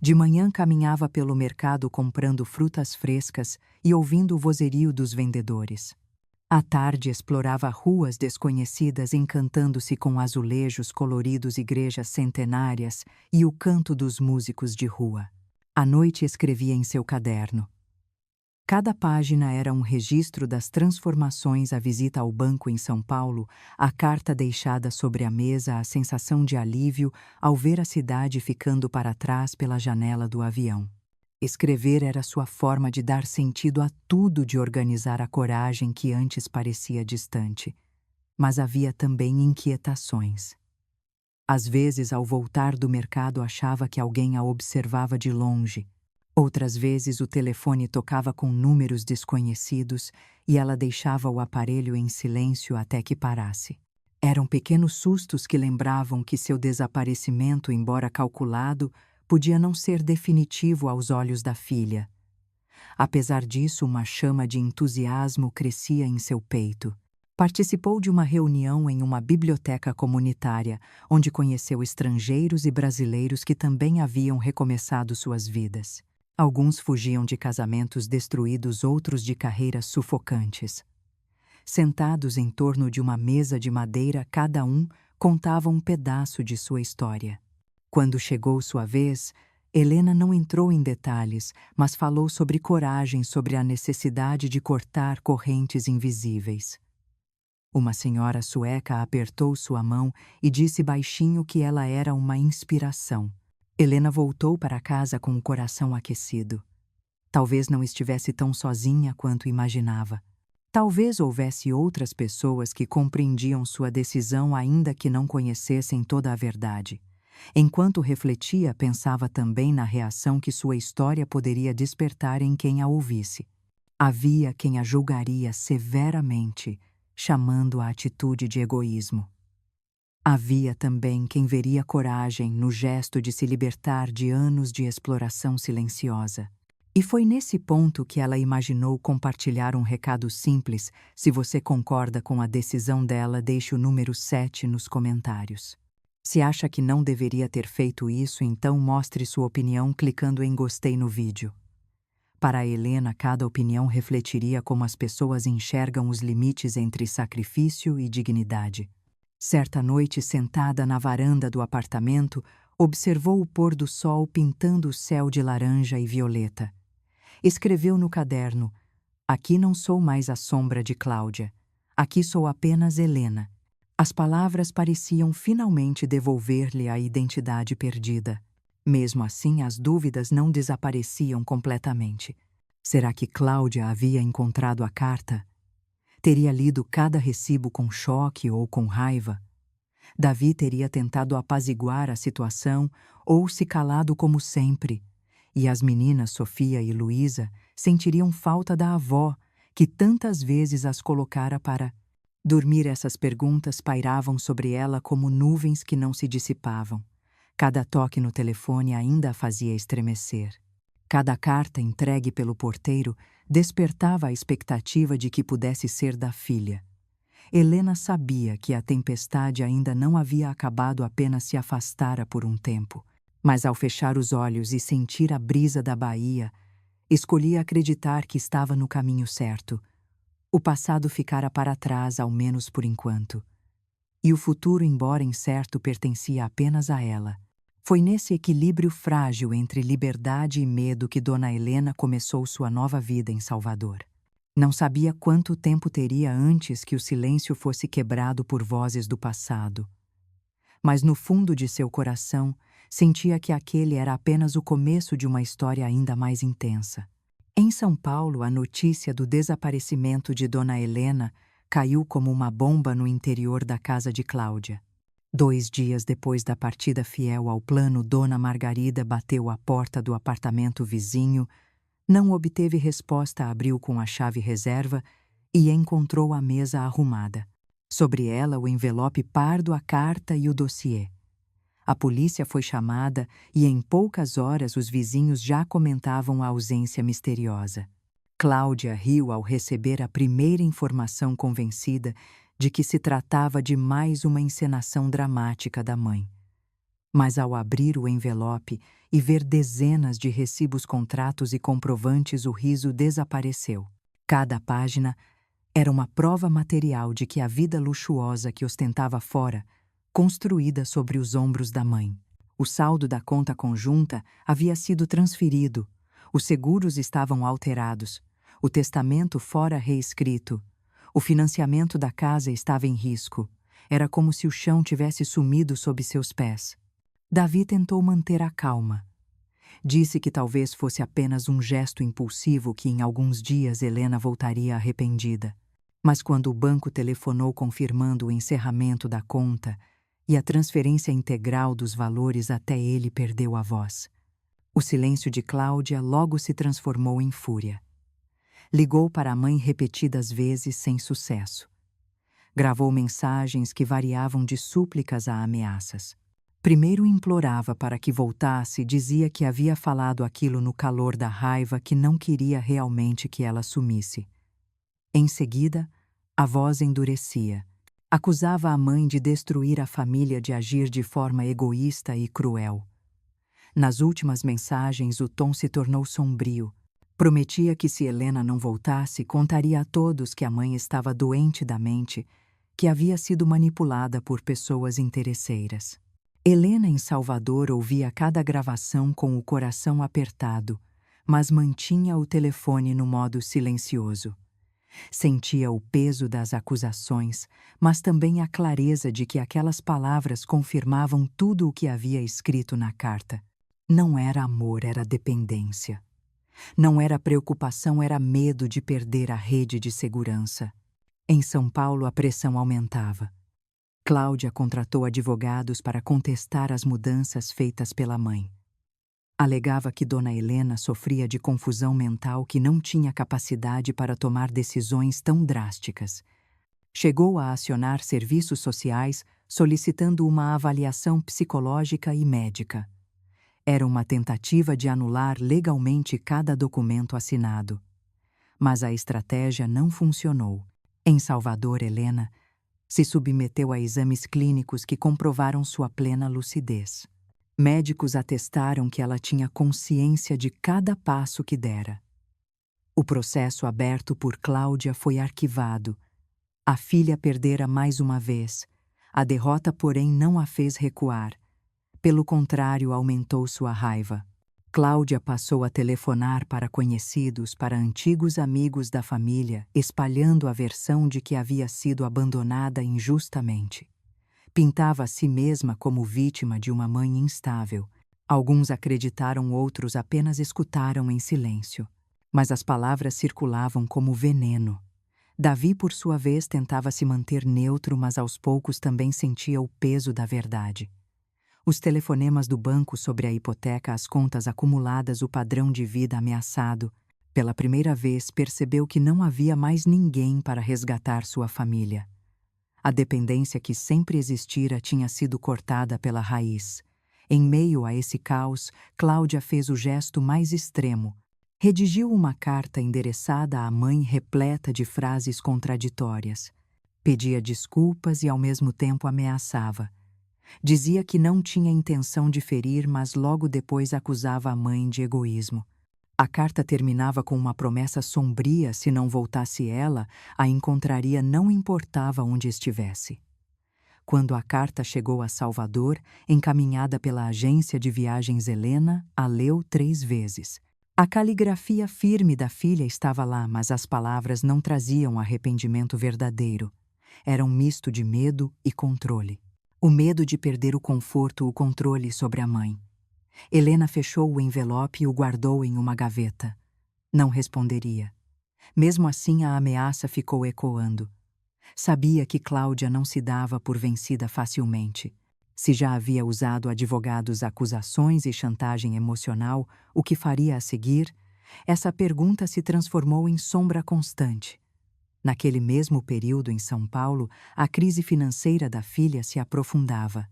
De manhã caminhava pelo mercado comprando frutas frescas e ouvindo o vozerio dos vendedores. À tarde explorava ruas desconhecidas, encantando-se com azulejos coloridos, igrejas centenárias e o canto dos músicos de rua. À noite escrevia em seu caderno. Cada página era um registro das transformações, a visita ao banco em São Paulo, a carta deixada sobre a mesa, a sensação de alívio ao ver a cidade ficando para trás pela janela do avião. Escrever era sua forma de dar sentido a tudo, de organizar a coragem que antes parecia distante. Mas havia também inquietações. Às vezes, ao voltar do mercado, achava que alguém a observava de longe. Outras vezes, o telefone tocava com números desconhecidos e ela deixava o aparelho em silêncio até que parasse. Eram pequenos sustos que lembravam que seu desaparecimento, embora calculado, podia não ser definitivo aos olhos da filha. Apesar disso, uma chama de entusiasmo crescia em seu peito. Participou de uma reunião em uma biblioteca comunitária, onde conheceu estrangeiros e brasileiros que também haviam recomeçado suas vidas. Alguns fugiam de casamentos destruídos, outros de carreiras sufocantes. Sentados em torno de uma mesa de madeira, cada um contava um pedaço de sua história. Quando chegou sua vez, Helena não entrou em detalhes, mas falou sobre coragem, sobre a necessidade de cortar correntes invisíveis. Uma senhora sueca apertou sua mão e disse baixinho que ela era uma inspiração. Helena voltou para casa com o coração aquecido. Talvez não estivesse tão sozinha quanto imaginava. Talvez houvesse outras pessoas que compreendiam sua decisão, ainda que não conhecessem toda a verdade. Enquanto refletia, pensava também na reação que sua história poderia despertar em quem a ouvisse. Havia quem a julgaria severamente, chamando a atitude de egoísmo. Havia também quem veria coragem no gesto de se libertar de anos de exploração silenciosa. E foi nesse ponto que ela imaginou compartilhar um recado simples. Se você concorda com a decisão dela, deixe o número 7 nos comentários. Se acha que não deveria ter feito isso, então mostre sua opinião clicando em gostei no vídeo. Para a Helena, cada opinião refletiria como as pessoas enxergam os limites entre sacrifício e dignidade. Certa noite, sentada na varanda do apartamento, observou o pôr do sol pintando o céu de laranja e violeta. Escreveu no caderno: "Aqui não sou mais a sombra de Cláudia. Aqui sou apenas Helena." As palavras pareciam finalmente devolver-lhe a identidade perdida. Mesmo assim, as dúvidas não desapareciam completamente. Será que Cláudia havia encontrado a carta? Teria lido cada recibo com choque ou com raiva? Davi teria tentado apaziguar a situação ou se calado como sempre? E as meninas Sofia e Luísa sentiriam falta da avó, que tantas vezes as colocara para dormir. Essas perguntas pairavam sobre ela como nuvens que não se dissipavam. Cada toque no telefone ainda a fazia estremecer. Cada carta entregue pelo porteiro despertava a expectativa de que pudesse ser da filha. Helena sabia que a tempestade ainda não havia acabado, apenas se afastara por um tempo. Mas ao fechar os olhos e sentir a brisa da Bahia, escolhia acreditar que estava no caminho certo. O passado ficara para trás, ao menos por enquanto. E o futuro, embora incerto, pertencia apenas a ela. Foi nesse equilíbrio frágil entre liberdade e medo que Dona Helena começou sua nova vida em Salvador. Não sabia quanto tempo teria antes que o silêncio fosse quebrado por vozes do passado. Mas no fundo de seu coração, sentia que aquele era apenas o começo de uma história ainda mais intensa. Em São Paulo, a notícia do desaparecimento de Dona Helena caiu como uma bomba no interior da casa de Cláudia. 2 dias depois da partida fiel ao plano, Dona Margarida bateu à porta do apartamento vizinho, não obteve resposta, abriu com a chave reserva e encontrou a mesa arrumada. Sobre ela, o envelope pardo, a carta e o dossiê. A polícia foi chamada e em poucas horas os vizinhos já comentavam a ausência misteriosa. Cláudia riu ao receber a primeira informação, convencida de que se tratava de mais uma encenação dramática da mãe. Mas ao abrir o envelope e ver dezenas de recibos, contratos e comprovantes, o riso desapareceu. Cada página era uma prova material de que a vida luxuosa que ostentava fora, construída sobre os ombros da mãe. O saldo da conta conjunta havia sido transferido, os seguros estavam alterados, o testamento fora reescrito, o financiamento da casa estava em risco. Era como se o chão tivesse sumido sob seus pés. Davi tentou manter a calma. Disse que talvez fosse apenas um gesto impulsivo que em alguns dias Helena voltaria arrependida. Mas quando o banco telefonou confirmando o encerramento da conta e a transferência integral dos valores, até ele perdeu a voz. O silêncio de Cláudia logo se transformou em fúria. Ligou para a mãe repetidas vezes sem sucesso. Gravou mensagens que variavam de súplicas a ameaças. Primeiro implorava para que voltasse e dizia que havia falado aquilo no calor da raiva, que não queria realmente que ela sumisse. Em seguida, a voz endurecia. Acusava a mãe de destruir a família, de agir de forma egoísta e cruel. Nas últimas mensagens, o tom se tornou sombrio. Prometia que se Helena não voltasse, contaria a todos que a mãe estava doente da mente, que havia sido manipulada por pessoas interesseiras. Helena, em Salvador, ouvia cada gravação com o coração apertado, mas mantinha o telefone no modo silencioso. Sentia o peso das acusações, mas também a clareza de que aquelas palavras confirmavam tudo o que havia escrito na carta. Não era amor, era dependência. Não era preocupação, era medo de perder a rede de segurança. Em São Paulo, a pressão aumentava. Cláudia contratou advogados para contestar as mudanças feitas pela mãe. Alegava que Dona Helena sofria de confusão mental, que não tinha capacidade para tomar decisões tão drásticas. Chegou a acionar serviços sociais solicitando uma avaliação psicológica e médica. Era uma tentativa de anular legalmente cada documento assinado. Mas a estratégia não funcionou. Em Salvador, Helena se submeteu a exames clínicos que comprovaram sua plena lucidez. Médicos atestaram que ela tinha consciência de cada passo que dera. O processo aberto por Cláudia foi arquivado. A filha perdera mais uma vez. A derrota, porém, não a fez recuar. Pelo contrário, aumentou sua raiva. Cláudia passou a telefonar para conhecidos, para antigos amigos da família, espalhando a versão de que havia sido abandonada injustamente. Pintava a si mesma como vítima de uma mãe instável. Alguns acreditaram, outros apenas escutaram em silêncio. Mas as palavras circulavam como veneno. Davi, por sua vez, tentava se manter neutro, mas aos poucos também sentia o peso da verdade. Os telefonemas do banco sobre a hipoteca, as contas acumuladas, o padrão de vida ameaçado. Pela primeira vez, percebeu que não havia mais ninguém para resgatar sua família. A dependência que sempre existira tinha sido cortada pela raiz. Em meio a esse caos, Cláudia fez o gesto mais extremo. Redigiu uma carta endereçada à mãe, repleta de frases contraditórias. Pedia desculpas e ao mesmo tempo ameaçava. Dizia que não tinha intenção de ferir, mas logo depois acusava a mãe de egoísmo. A carta terminava com uma promessa sombria: se não voltasse ela, a encontraria, não importava onde estivesse. Quando a carta chegou a Salvador, encaminhada pela agência de viagens, Helena a leu 3 vezes. A caligrafia firme da filha estava lá, mas as palavras não traziam arrependimento verdadeiro. Era um misto de medo e controle. O medo de perder o conforto, o controle sobre a mãe. Helena fechou o envelope e o guardou em uma gaveta. Não responderia. Mesmo assim, a ameaça ficou ecoando. Sabia que Cláudia não se dava por vencida facilmente. Se já havia usado advogados, acusações e chantagem emocional, o que faria a seguir? Essa pergunta se transformou em sombra constante. Naquele mesmo período, em São Paulo, a crise financeira da filha se aprofundava.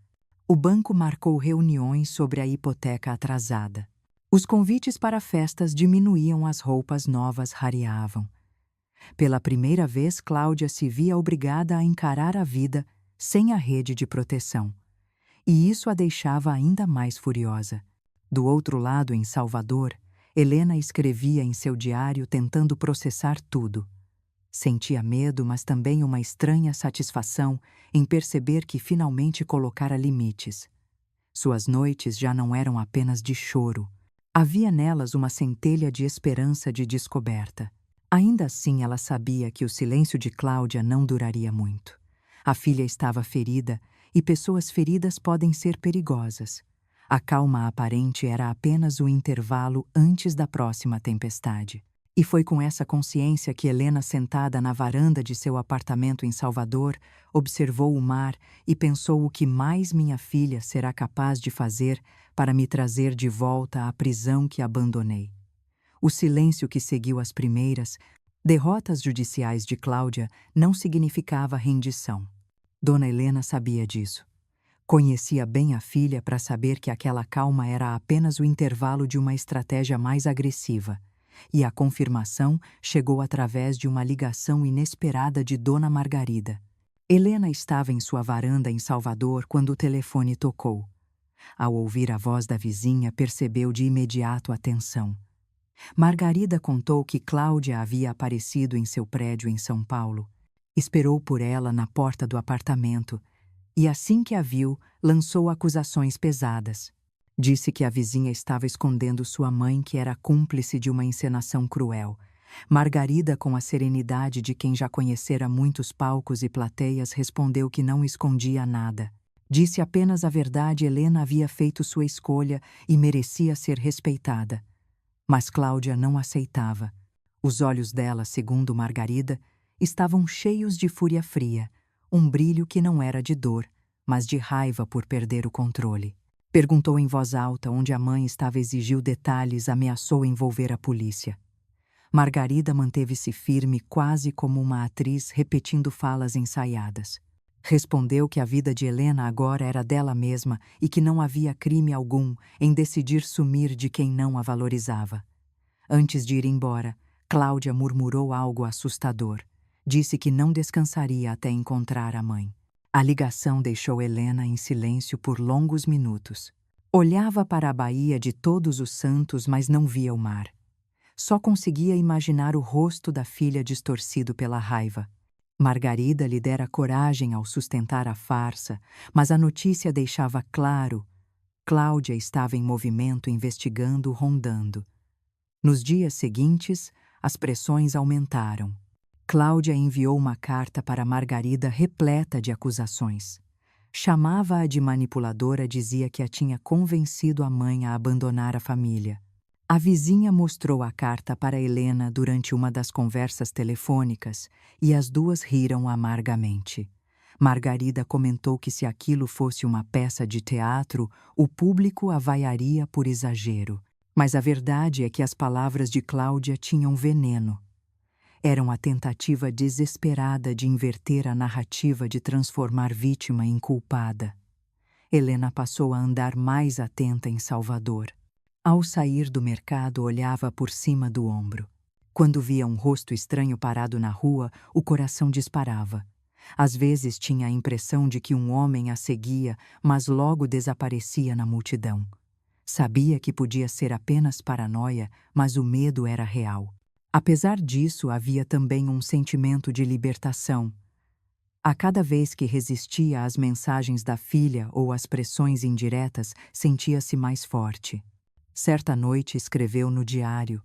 O banco marcou reuniões sobre a hipoteca atrasada. Os convites para festas diminuíam, as roupas novas rareavam. Pela primeira vez, Cláudia se via obrigada a encarar a vida sem a rede de proteção. E isso a deixava ainda mais furiosa. Do outro lado, em Salvador, Helena escrevia em seu diário, tentando processar tudo. Sentia medo, mas também uma estranha satisfação em perceber que finalmente colocara limites. Suas noites já não eram apenas de choro. Havia nelas uma centelha de esperança, de descoberta. Ainda assim, ela sabia que o silêncio de Cláudia não duraria muito. A filha estava ferida, e pessoas feridas podem ser perigosas. A calma aparente era apenas o intervalo antes da próxima tempestade. E foi com essa consciência que Helena, sentada na varanda de seu apartamento em Salvador, observou o mar e pensou o que mais minha filha será capaz de fazer para me trazer de volta à prisão que abandonei. O silêncio que seguiu as primeiras derrotas judiciais de Cláudia não significava rendição. Dona Helena sabia disso. Conhecia bem a filha para saber que aquela calma era apenas o intervalo de uma estratégia mais agressiva. E a confirmação chegou através de uma ligação inesperada de Dona Margarida. Helena estava em sua varanda em Salvador quando o telefone tocou. Ao ouvir a voz da vizinha, percebeu de imediato a tensão. Margarida contou que Cláudia havia aparecido em seu prédio em São Paulo. Esperou por ela na porta do apartamento e, assim que a viu, lançou acusações pesadas. Disse que a vizinha estava escondendo sua mãe, que era cúmplice de uma encenação cruel. Margarida, com a serenidade de quem já conhecera muitos palcos e plateias, respondeu que não escondia nada. Disse apenas a verdade: Helena havia feito sua escolha e merecia ser respeitada. Mas Cláudia não aceitava. Os olhos dela, segundo Margarida, estavam cheios de fúria fria, um brilho que não era de dor, mas de raiva por perder o controle. Perguntou em voz alta onde a mãe estava, exigiu detalhes, ameaçou envolver a polícia. Margarida manteve-se firme, quase como uma atriz, repetindo falas ensaiadas. Respondeu que a vida de Helena agora era dela mesma e que não havia crime algum em decidir sumir de quem não a valorizava. Antes de ir embora, Cláudia murmurou algo assustador. Disse que não descansaria até encontrar a mãe. A ligação deixou Helena em silêncio por longos minutos. Olhava para a baía de Todos os Santos, mas não via o mar. Só conseguia imaginar o rosto da filha distorcido pela raiva. Margarida lhe dera coragem ao sustentar a farsa, mas a notícia deixava claro: Cláudia estava em movimento, investigando, rondando. Nos dias seguintes, as pressões aumentaram. Cláudia enviou uma carta para Margarida repleta de acusações. Chamava-a de manipuladora, dizia que a tinha convencido a mãe a abandonar a família. A vizinha mostrou a carta para Helena durante uma das conversas telefônicas e as duas riram amargamente. Margarida comentou que se aquilo fosse uma peça de teatro, o público a vaiaria por exagero. Mas a verdade é que as palavras de Cláudia tinham veneno. Eram a tentativa desesperada de inverter a narrativa, de transformar vítima em culpada. Helena passou a andar mais atenta em Salvador. Ao sair do mercado, olhava por cima do ombro. Quando via um rosto estranho parado na rua, o coração disparava. Às vezes tinha a impressão de que um homem a seguia, mas logo desaparecia na multidão. Sabia que podia ser apenas paranoia, mas o medo era real. Apesar disso, havia também um sentimento de libertação. A cada vez que resistia às mensagens da filha ou às pressões indiretas, sentia-se mais forte. Certa noite escreveu no diário: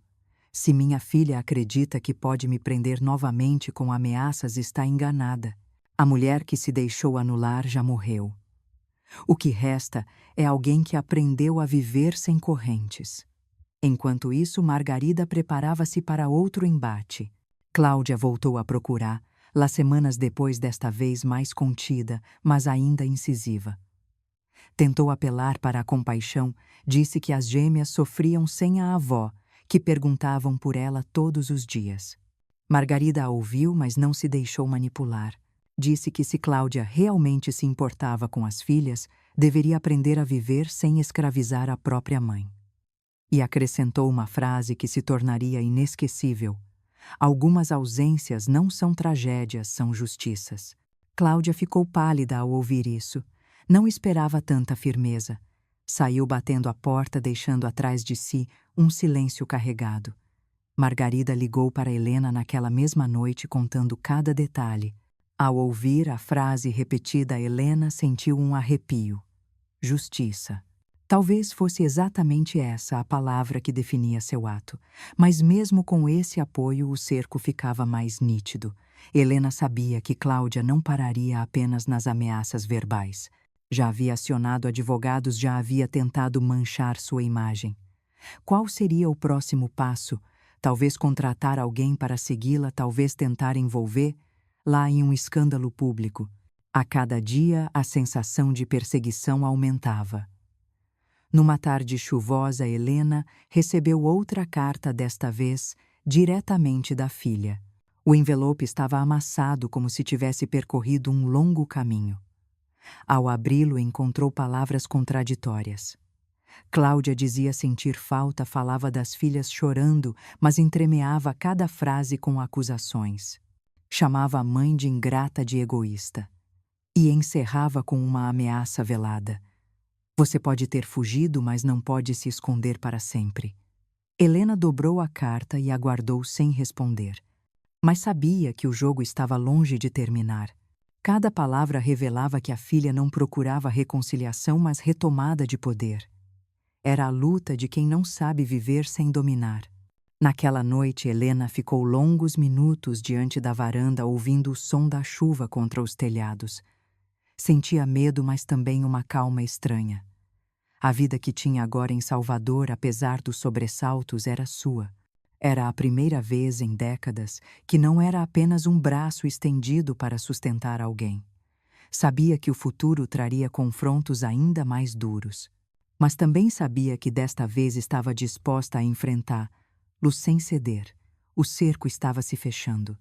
"Se minha filha acredita que pode me prender novamente com ameaças, está enganada. A mulher que se deixou anular já morreu. O que resta é alguém que aprendeu a viver sem correntes." Enquanto isso, Margarida preparava-se para outro embate. Cláudia voltou a procurar, lá semanas depois, desta vez mais contida, mas ainda incisiva. Tentou apelar para a compaixão, disse que as gêmeas sofriam sem a avó, que perguntavam por ela todos os dias. Margarida a ouviu, mas não se deixou manipular. Disse que se Cláudia realmente se importava com as filhas, deveria aprender a viver sem escravizar a própria mãe. E acrescentou uma frase que se tornaria inesquecível: "Algumas ausências não são tragédias, são justiças." Cláudia ficou pálida ao ouvir isso. Não esperava tanta firmeza. Saiu batendo a porta, deixando atrás de si um silêncio carregado. Margarida ligou para Helena naquela mesma noite, contando cada detalhe. Ao ouvir a frase repetida, Helena sentiu um arrepio. Justiça. Talvez fosse exatamente essa a palavra que definia seu ato, mas mesmo com esse apoio o cerco ficava mais nítido. Helena sabia que Cláudia não pararia apenas nas ameaças verbais. Já havia acionado advogados, já havia tentado manchar sua imagem. Qual seria o próximo passo? Talvez contratar alguém para segui-la, talvez tentar envolver-la em um escândalo público. A cada dia, a sensação de perseguição aumentava. Numa tarde chuvosa, Helena recebeu outra carta, desta vez diretamente da filha. O envelope estava amassado como se tivesse percorrido um longo caminho. Ao abri-lo, encontrou palavras contraditórias. Cláudia dizia sentir falta, falava das filhas chorando, mas entremeava cada frase com acusações. Chamava a mãe de ingrata, de egoísta. E encerrava com uma ameaça velada. Você pode ter fugido, mas não pode se esconder para sempre. Helena dobrou a carta e aguardou sem responder. Mas sabia que o jogo estava longe de terminar. Cada palavra revelava que a filha não procurava reconciliação, mas retomada de poder. Era a luta de quem não sabe viver sem dominar. Naquela noite, Helena ficou longos minutos diante da varanda, ouvindo o som da chuva contra os telhados. Sentia medo, mas também uma calma estranha. A vida que tinha agora em Salvador, apesar dos sobressaltos, era sua. Era a primeira vez em décadas que não era apenas um braço estendido para sustentar alguém. Sabia que o futuro traria confrontos ainda mais duros. Mas também sabia que desta vez estava disposta a enfrentá-lo sem ceder. O cerco estava se fechando.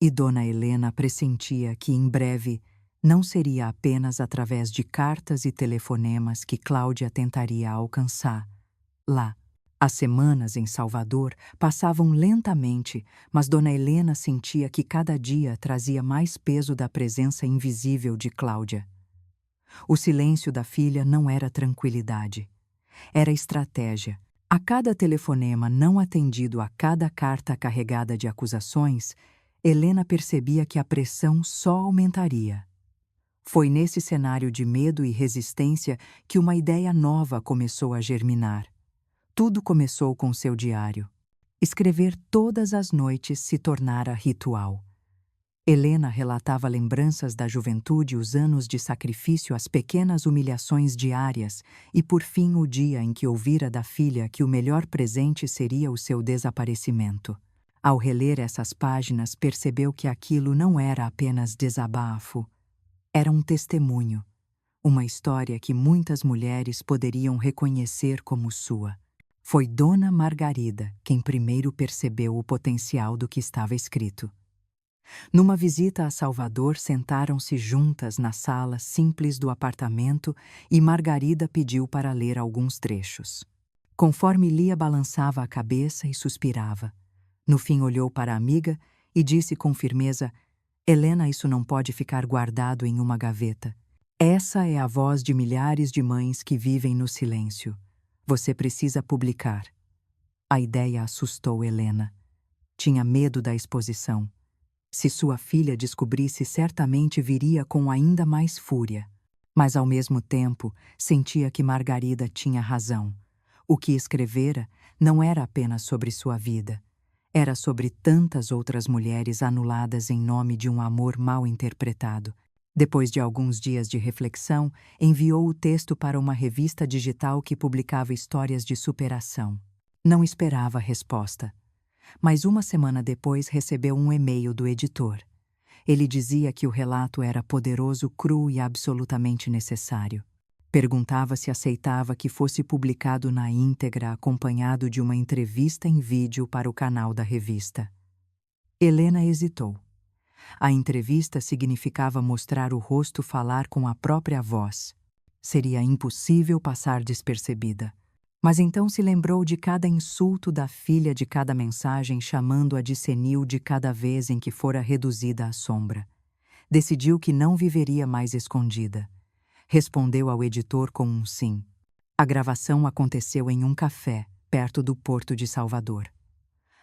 E Dona Helena pressentia que, em breve, não seria apenas através de cartas e telefonemas que Cláudia tentaria alcançá-la. As semanas em Salvador passavam lentamente, mas Dona Helena sentia que cada dia trazia mais peso da presença invisível de Cláudia. O silêncio da filha não era tranquilidade. Era estratégia. A cada telefonema não atendido, a cada carta carregada de acusações, Helena percebia que a pressão só aumentaria. Foi nesse cenário de medo e resistência que uma ideia nova começou a germinar. Tudo começou com seu diário. Escrever todas as noites se tornara ritual. Helena relatava lembranças da juventude, os anos de sacrifício, as pequenas humilhações diárias e, por fim, o dia em que ouvira da filha que o melhor presente seria o seu desaparecimento. Ao reler essas páginas, percebeu que aquilo não era apenas desabafo. Era um testemunho, uma história que muitas mulheres poderiam reconhecer como sua. Foi Dona Margarida quem primeiro percebeu o potencial do que estava escrito. Numa visita a Salvador, sentaram-se juntas na sala simples do apartamento e Margarida pediu para ler alguns trechos. Conforme lia, balançava a cabeça e suspirava. No fim, olhou para a amiga e disse com firmeza: Helena, isso não pode ficar guardado em uma gaveta. Essa é a voz de milhares de mães que vivem no silêncio. Você precisa publicar. A ideia assustou Helena. Tinha medo da exposição. Se sua filha descobrisse, certamente viria com ainda mais fúria. Mas, ao mesmo tempo, sentia que Margarida tinha razão. O que escrevera não era apenas sobre sua vida. Era sobre tantas outras mulheres anuladas em nome de um amor mal interpretado. Depois de alguns dias de reflexão, enviou o texto para uma revista digital que publicava histórias de superação. Não esperava resposta. Mas uma semana depois recebeu um e-mail do editor. Ele dizia que o relato era poderoso, cru e absolutamente necessário. Perguntava se aceitava que fosse publicado na íntegra, acompanhado de uma entrevista em vídeo para o canal da revista. Helena hesitou. A entrevista significava mostrar o rosto, falar com a própria voz. Seria impossível passar despercebida. Mas então se lembrou de cada insulto da filha, de cada mensagem chamando-a de senil, de cada vez em que fora reduzida à sombra. Decidiu que não viveria mais escondida. Respondeu ao editor com um sim. A gravação aconteceu em um café, perto do Porto de Salvador.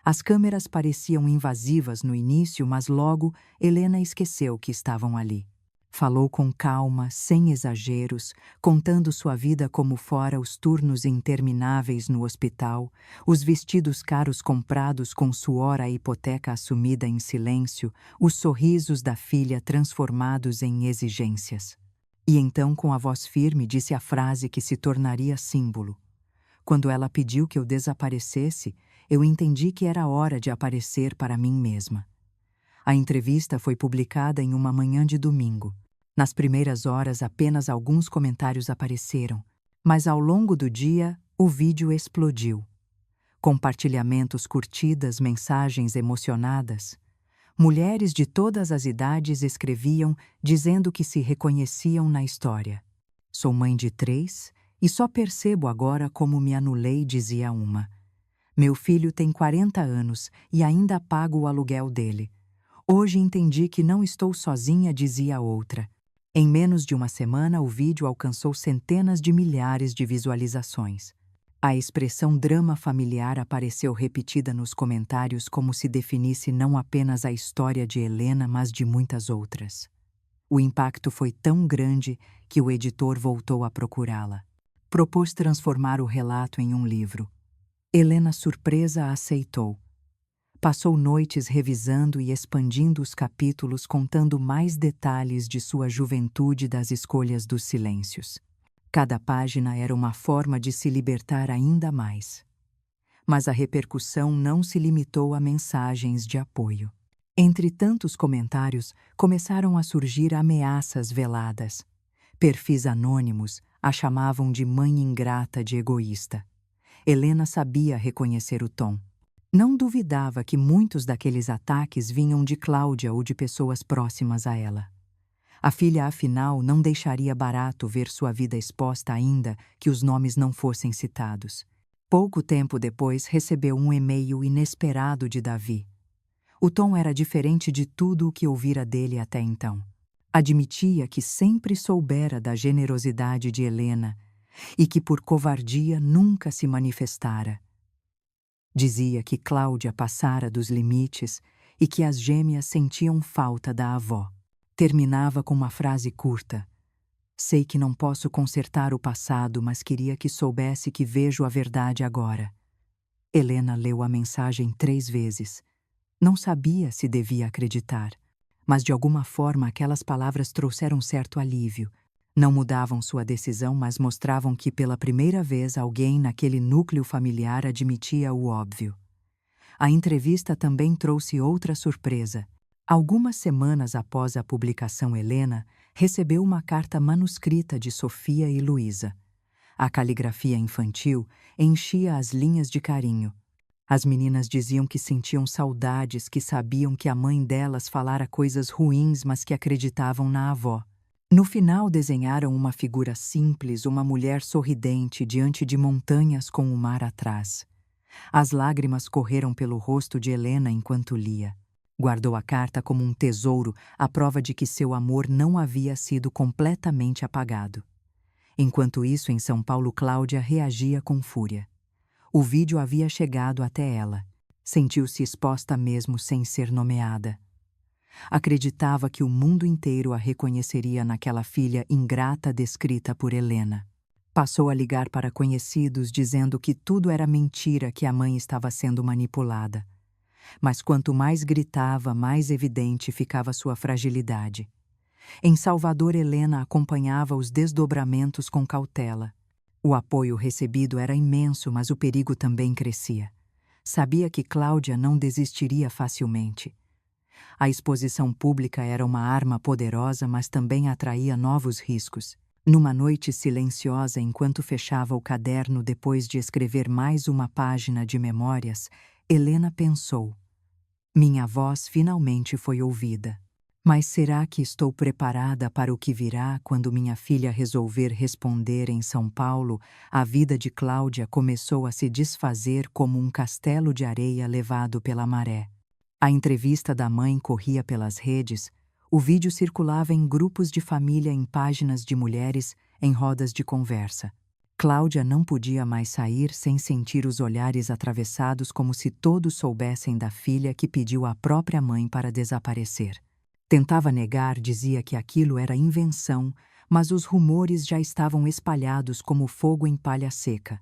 As câmeras pareciam invasivas no início, mas logo Helena esqueceu que estavam ali. Falou com calma, sem exageros, contando sua vida como fora os turnos intermináveis no hospital, os vestidos caros comprados com suor, a hipoteca assumida em silêncio, os sorrisos da filha transformados em exigências. E então, com a voz firme, disse a frase que se tornaria símbolo. Quando ela pediu que eu desaparecesse, eu entendi que era hora de aparecer para mim mesma. A entrevista foi publicada em uma manhã de domingo. Nas primeiras horas, apenas alguns comentários apareceram, mas ao longo do dia, o vídeo explodiu. Compartilhamentos, curtidas, mensagens emocionadas. Mulheres de todas as idades escreviam dizendo que se reconheciam na história. Sou mãe de 3 e só percebo agora como me anulei, dizia uma. Meu filho tem 40 anos e ainda pago o aluguel dele. Hoje entendi que não estou sozinha, dizia outra. Em menos de uma semana, o vídeo alcançou centenas de milhares de visualizações. A expressão drama familiar apareceu repetida nos comentários como se definisse não apenas a história de Helena, mas de muitas outras. O impacto foi tão grande que o editor voltou a procurá-la. Propôs transformar o relato em um livro. Helena, surpresa, aceitou. Passou noites revisando e expandindo os capítulos, contando mais detalhes de sua juventude e das escolhas dos silêncios. Cada página era uma forma de se libertar ainda mais. Mas a repercussão não se limitou a mensagens de apoio. Entre tantos comentários, começaram a surgir ameaças veladas. Perfis anônimos a chamavam de mãe ingrata, de egoísta. Helena sabia reconhecer o tom. Não duvidava que muitos daqueles ataques vinham de Cláudia ou de pessoas próximas a ela. A filha, afinal, não deixaria barato ver sua vida exposta, ainda que os nomes não fossem citados. Pouco tempo depois, recebeu um e-mail inesperado de Davi. O tom era diferente de tudo o que ouvira dele até então. Admitia que sempre soubera da generosidade de Helena e que por covardia nunca se manifestara. Dizia que Cláudia passara dos limites e que as gêmeas sentiam falta da avó. Terminava com uma frase curta. Sei que não posso consertar o passado, mas queria que soubesse que vejo a verdade agora. Helena leu a mensagem 3 vezes. Não sabia se devia acreditar, mas de alguma forma aquelas palavras trouxeram certo alívio. Não mudavam sua decisão, mas mostravam que pela primeira vez alguém naquele núcleo familiar admitia o óbvio. A entrevista também trouxe outra surpresa. Algumas semanas após a publicação, Helena recebeu uma carta manuscrita de Sofia e Luísa. A caligrafia infantil enchia as linhas de carinho. As meninas diziam que sentiam saudades, que sabiam que a mãe delas falara coisas ruins, mas que acreditavam na avó. No final, desenharam uma figura simples, uma mulher sorridente diante de montanhas com o mar atrás. As lágrimas correram pelo rosto de Helena enquanto lia. Guardou a carta como um tesouro, a prova de que seu amor não havia sido completamente apagado. Enquanto isso, em São Paulo, Cláudia reagia com fúria. O vídeo havia chegado até ela. Sentiu-se exposta mesmo sem ser nomeada. Acreditava que o mundo inteiro a reconheceria naquela filha ingrata descrita por Helena. Passou a ligar para conhecidos dizendo que tudo era mentira, que a mãe estava sendo manipulada. Mas quanto mais gritava, mais evidente ficava sua fragilidade. Em Salvador, Helena acompanhava os desdobramentos com cautela. O apoio recebido era imenso, mas o perigo também crescia. Sabia que Cláudia não desistiria facilmente. A exposição pública era uma arma poderosa, mas também atraía novos riscos. Numa noite silenciosa, enquanto fechava o caderno depois de escrever mais uma página de memórias, Helena pensou: minha voz finalmente foi ouvida. Mas será que estou preparada para o que virá quando minha filha resolver responder em São Paulo? A vida de Cláudia começou a se desfazer como um castelo de areia levado pela maré. A entrevista da mãe corria pelas redes, o vídeo circulava em grupos de família, em páginas de mulheres, em rodas de conversa. Cláudia não podia mais sair sem sentir os olhares atravessados, como se todos soubessem da filha que pediu à própria mãe para desaparecer. Tentava negar, dizia que aquilo era invenção, mas os rumores já estavam espalhados como fogo em palha seca.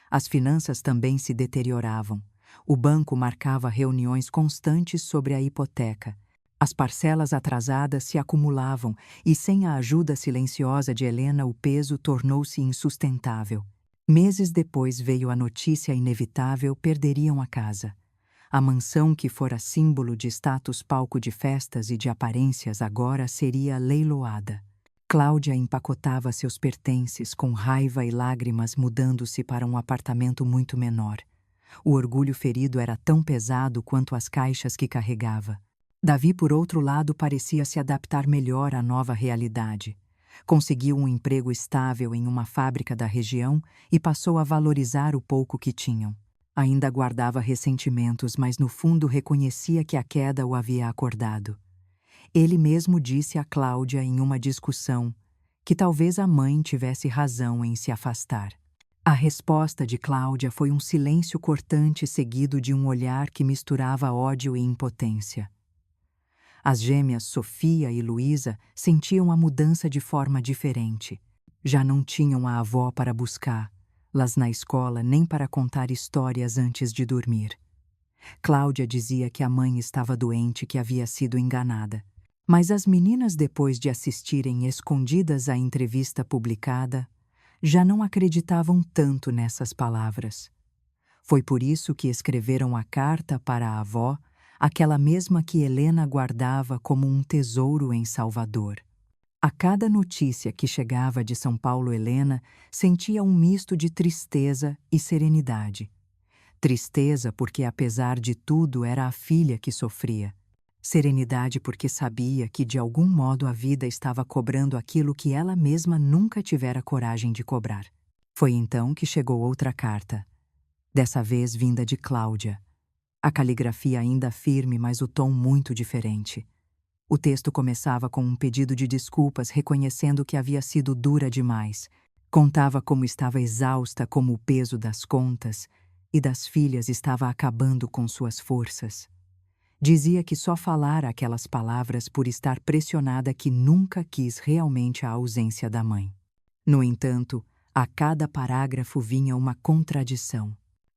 As finanças também se deterioravam. O banco marcava reuniões constantes sobre a hipoteca. As parcelas atrasadas se acumulavam e, sem a ajuda silenciosa de Helena, o peso tornou-se insustentável. Meses depois veio a notícia inevitável: perderiam a casa. A mansão, que fora símbolo de status, palco de festas e de aparências, agora seria leiloada. Cláudia empacotava seus pertences com raiva e lágrimas, mudando-se para um apartamento muito menor. O orgulho ferido era tão pesado quanto as caixas que carregava. Davi, por outro lado, parecia se adaptar melhor à nova realidade. Conseguiu um emprego estável em uma fábrica da região e passou a valorizar o pouco que tinham. Ainda guardava ressentimentos, mas no fundo reconhecia que a queda o havia acordado. Ele mesmo disse a Cláudia em uma discussão que talvez a mãe tivesse razão em se afastar. A resposta de Cláudia foi um silêncio cortante, seguido de um olhar que misturava ódio e impotência. As gêmeas Sofia e Luísa sentiam a mudança de forma diferente. Já não tinham a avó para buscá-las na escola, nem para contar histórias antes de dormir. Cláudia dizia que a mãe estava doente, que havia sido enganada. Mas as meninas, depois de assistirem escondidas à entrevista publicada, já não acreditavam tanto nessas palavras. Foi por isso que escreveram a carta para a avó, aquela mesma que Helena guardava como um tesouro em Salvador. A cada notícia que chegava de São Paulo, Helena sentia um misto de tristeza e serenidade. Tristeza porque, apesar de tudo, era a filha que sofria. Serenidade porque sabia que, de algum modo, a vida estava cobrando aquilo que ela mesma nunca tivera coragem de cobrar. Foi então que chegou outra carta, dessa vez vinda de Cláudia. A caligrafia ainda firme, mas o tom muito diferente. O texto começava com um pedido de desculpas, reconhecendo que havia sido dura demais. Contava como estava exausta, como o peso das contas e das filhas estava acabando com suas forças. Dizia que só falara aquelas palavras por estar pressionada, que nunca quis realmente a ausência da mãe. No entanto, a cada parágrafo vinha uma contradição.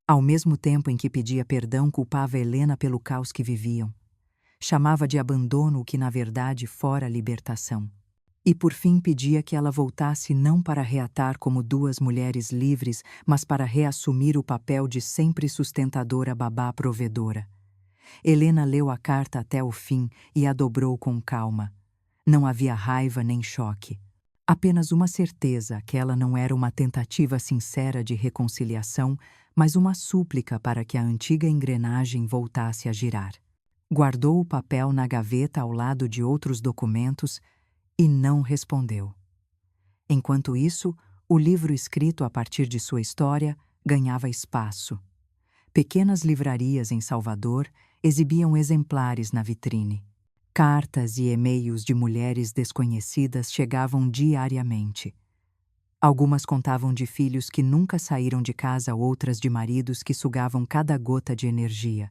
Ao mesmo tempo em que pedia perdão, culpava Helena pelo caos que viviam. Chamava de abandono o que na verdade fora libertação. E por fim pedia que ela voltasse, não para reatar como duas mulheres livres, mas para reassumir o papel de sempre sustentadora, babá provedora. Helena leu a carta até o fim e a dobrou com calma. Não havia raiva nem choque. Apenas uma certeza: aquela não era uma tentativa sincera de reconciliação, mas uma súplica para que a antiga engrenagem voltasse a girar. Guardou o papel na gaveta ao lado de outros documentos e não respondeu. Enquanto isso, o livro escrito a partir de sua história ganhava espaço. Pequenas livrarias em Salvador exibiam exemplares na vitrine. Cartas e e-mails de mulheres desconhecidas chegavam diariamente. Algumas contavam de filhos que nunca saíram de casa, outras de maridos que sugavam cada gota de energia.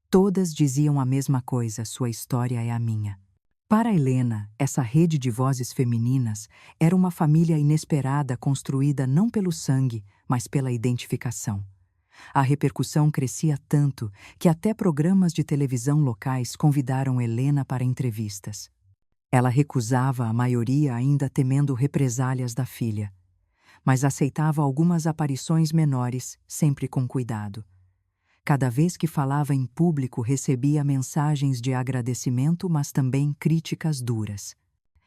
Todas diziam a mesma coisa: sua história é a minha. Para Helena, essa rede de vozes femininas era uma família inesperada, construída não pelo sangue, mas pela identificação. A repercussão crescia tanto que até programas de televisão locais convidaram Helena para entrevistas. Ela recusava a maioria, ainda temendo represálias da filha, mas aceitava algumas aparições menores, sempre com cuidado. Cada vez que falava em público, recebia mensagens de agradecimento, mas também críticas duras.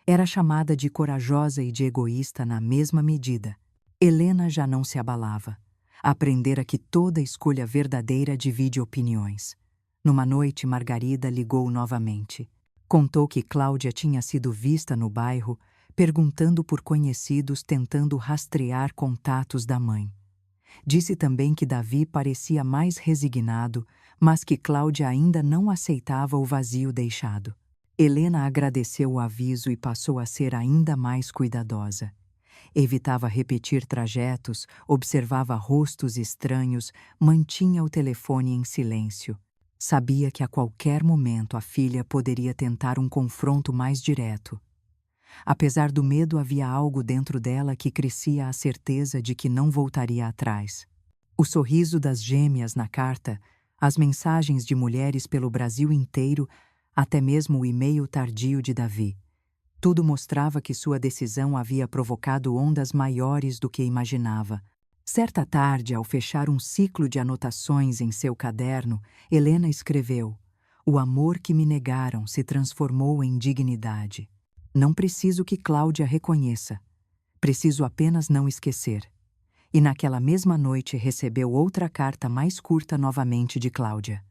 Era chamada de corajosa e de egoísta na mesma medida. Helena já não se abalava. Aprendera que toda escolha verdadeira divide opiniões. Numa noite, Margarida ligou novamente. Contou que Cláudia tinha sido vista no bairro, perguntando por conhecidos, tentando rastrear contatos da mãe. Disse também que Davi parecia mais resignado, mas que Cláudia ainda não aceitava o vazio deixado. Helena agradeceu o aviso e passou a ser ainda mais cuidadosa. Evitava repetir trajetos, observava rostos estranhos, mantinha o telefone em silêncio. Sabia que a qualquer momento a filha poderia tentar um confronto mais direto. Apesar do medo, havia algo dentro dela que crescia a certeza de que não voltaria atrás. O sorriso das gêmeas na carta, as mensagens de mulheres pelo Brasil inteiro, até mesmo o e-mail tardio de Davi. Tudo mostrava que sua decisão havia provocado ondas maiores do que imaginava. Certa tarde, ao fechar um ciclo de anotações em seu caderno, Helena escreveu: "O amor que me negaram se transformou em dignidade. Não preciso que Cláudia reconheça. Preciso apenas não esquecer." E naquela mesma noite recebeu outra carta mais curta novamente de Cláudia.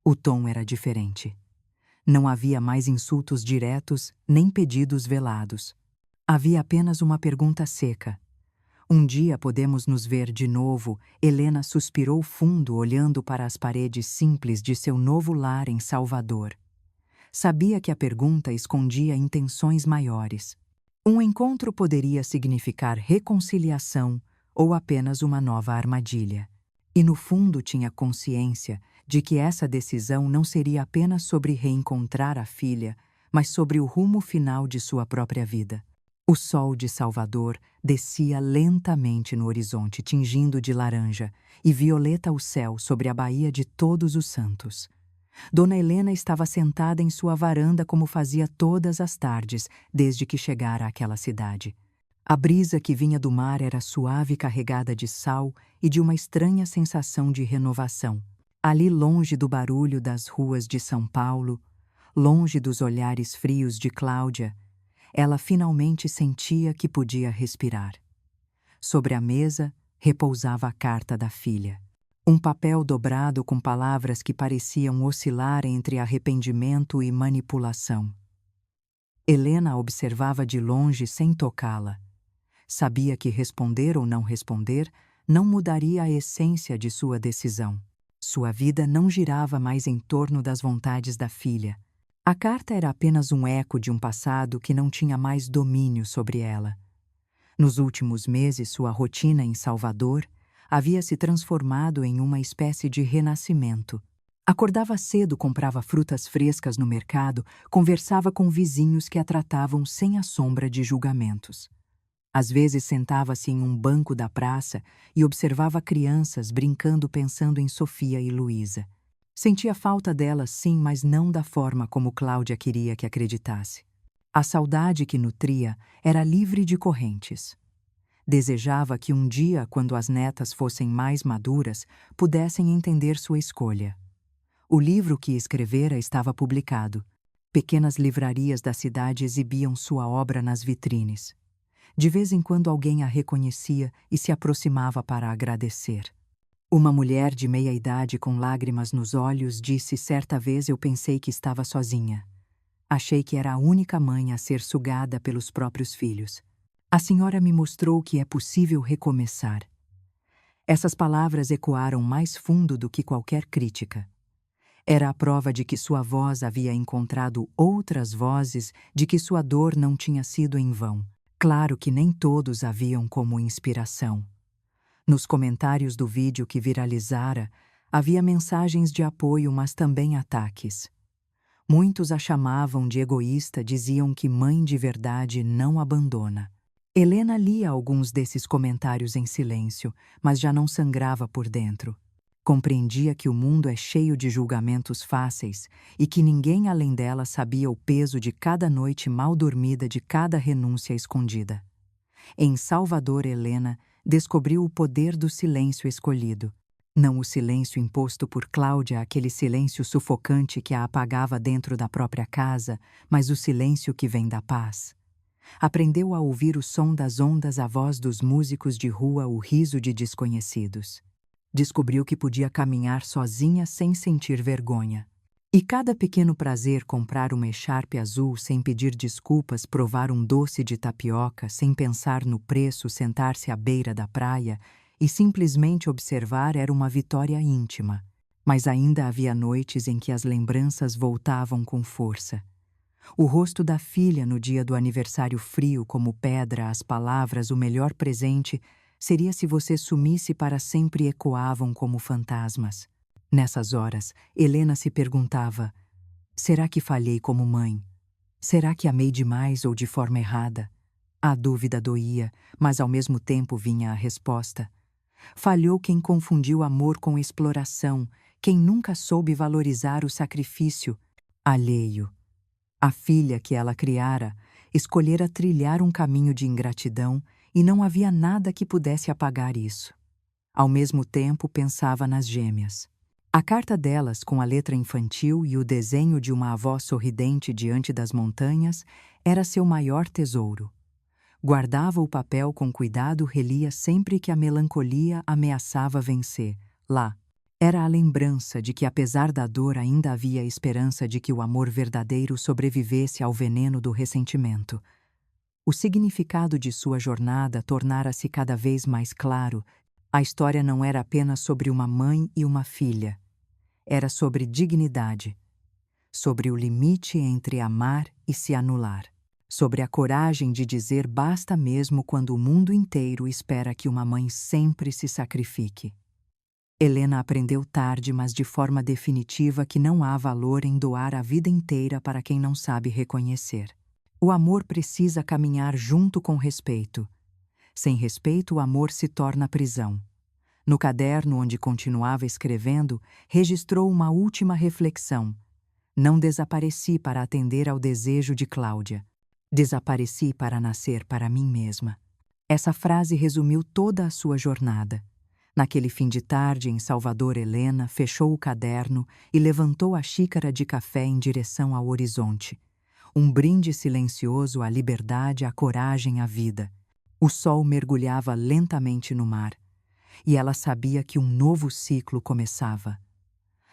O tom era diferente. Não havia mais insultos diretos nem pedidos velados. Havia apenas uma pergunta seca. "Um dia podemos nos ver de novo?" Helena suspirou fundo olhando para as paredes simples de seu novo lar em Salvador. Sabia que a pergunta escondia intenções maiores. Um encontro poderia significar reconciliação ou apenas uma nova armadilha. E no fundo tinha consciência de que essa decisão não seria apenas sobre reencontrar a filha, mas sobre o rumo final de sua própria vida. O sol de Salvador descia lentamente no horizonte, tingindo de laranja, e violeta o céu sobre a Baía de Todos os Santos. Dona Helena estava sentada em sua varanda como fazia todas as tardes, desde que chegara àquela cidade. A brisa que vinha do mar era suave e carregada de sal e de uma estranha sensação de renovação. Ali longe do barulho das ruas de São Paulo, longe dos olhares frios de Cláudia, ela finalmente sentia que podia respirar. Sobre a mesa repousava a carta da filha. Um papel dobrado com palavras que pareciam oscilar entre arrependimento e manipulação. Helena a observava de longe sem tocá-la. Sabia que responder ou não responder não mudaria a essência de sua decisão. Sua vida não girava mais em torno das vontades da filha. A carta era apenas um eco de um passado que não tinha mais domínio sobre ela. Nos últimos meses, sua rotina em Salvador havia se transformado em uma espécie de renascimento. Acordava cedo, comprava frutas frescas no mercado, conversava com vizinhos que a tratavam sem a sombra de julgamentos. Às vezes sentava-se em um banco da praça e observava crianças brincando pensando em Sofia e Luísa. Sentia falta delas, sim, mas não da forma como Cláudia queria que acreditasse. A saudade que nutria era livre de correntes. Desejava que um dia, quando as netas fossem mais maduras, pudessem entender sua escolha. O livro que escrevera estava publicado. Pequenas livrarias da cidade exibiam sua obra nas vitrines. De vez em quando alguém a reconhecia e se aproximava para agradecer. Uma mulher de meia-idade com lágrimas nos olhos disse certa vez: "Eu pensei que estava sozinha. Achei que era a única mãe a ser sugada pelos próprios filhos. A senhora me mostrou que é possível recomeçar." Essas palavras ecoaram mais fundo do que qualquer crítica. Era a prova de que sua voz havia encontrado outras vozes, de que sua dor não tinha sido em vão. Claro que nem todos a viam como inspiração. Nos comentários do vídeo que viralizara, havia mensagens de apoio, mas também ataques. Muitos a chamavam de egoísta, diziam que mãe de verdade não abandona. Helena lia alguns desses comentários em silêncio, mas já não sangrava por dentro. Compreendia que o mundo é cheio de julgamentos fáceis e que ninguém além dela sabia o peso de cada noite mal dormida, de cada renúncia escondida. Em Salvador, Helena descobriu o poder do silêncio escolhido. Não o silêncio imposto por Cláudia, aquele silêncio sufocante que a apagava dentro da própria casa, mas o silêncio que vem da paz. Aprendeu a ouvir o som das ondas, a voz dos músicos de rua, o riso de desconhecidos. Descobriu que podia caminhar sozinha sem sentir vergonha. E cada pequeno prazer, comprar uma echarpe azul sem pedir desculpas, provar um doce de tapioca sem pensar no preço, sentar-se à beira da praia e simplesmente observar, era uma vitória íntima. Mas ainda havia noites em que as lembranças voltavam com força. O rosto da filha no dia do aniversário, frio como pedra, as palavras: "O melhor presente seria se você sumisse para sempre", ecoavam como fantasmas. Nessas horas, Helena se perguntava: será que falhei como mãe? Será que amei demais ou de forma errada? A dúvida doía, mas ao mesmo tempo vinha a resposta. Falhou quem confundiu amor com exploração, quem nunca soube valorizar o sacrifício. alheio. A filha que ela criara escolhera trilhar um caminho de ingratidão e não havia nada que pudesse apagar isso. Ao mesmo tempo, pensava nas gêmeas. A carta delas, com a letra infantil e o desenho de uma avó sorridente diante das montanhas, era seu maior tesouro. Guardava o papel com cuidado, relia sempre que a melancolia ameaçava vencer. Lá, era a lembrança de que, apesar da dor, ainda havia esperança de que o amor verdadeiro sobrevivesse ao veneno do ressentimento. O significado de sua jornada tornara-se cada vez mais claro. A história não era apenas sobre uma mãe e uma filha. Era sobre dignidade, sobre o limite entre amar e se anular, sobre a coragem de dizer basta mesmo quando o mundo inteiro espera que uma mãe sempre se sacrifique. Helena aprendeu tarde, mas de forma definitiva, que não há valor em doar a vida inteira para quem não sabe reconhecer. O amor precisa caminhar junto com respeito. Sem respeito, o amor se torna prisão. No caderno onde continuava escrevendo, registrou uma última reflexão. Não desapareci para atender ao desejo de Cláudia. Desapareci para nascer para mim mesma. Essa frase resumiu toda a sua jornada. Naquele fim de tarde, em Salvador, Helena fechou o caderno e levantou a xícara de café em direção ao horizonte. Um brinde silencioso à liberdade, à coragem, à vida. O sol mergulhava lentamente no mar. E ela sabia que um novo ciclo começava.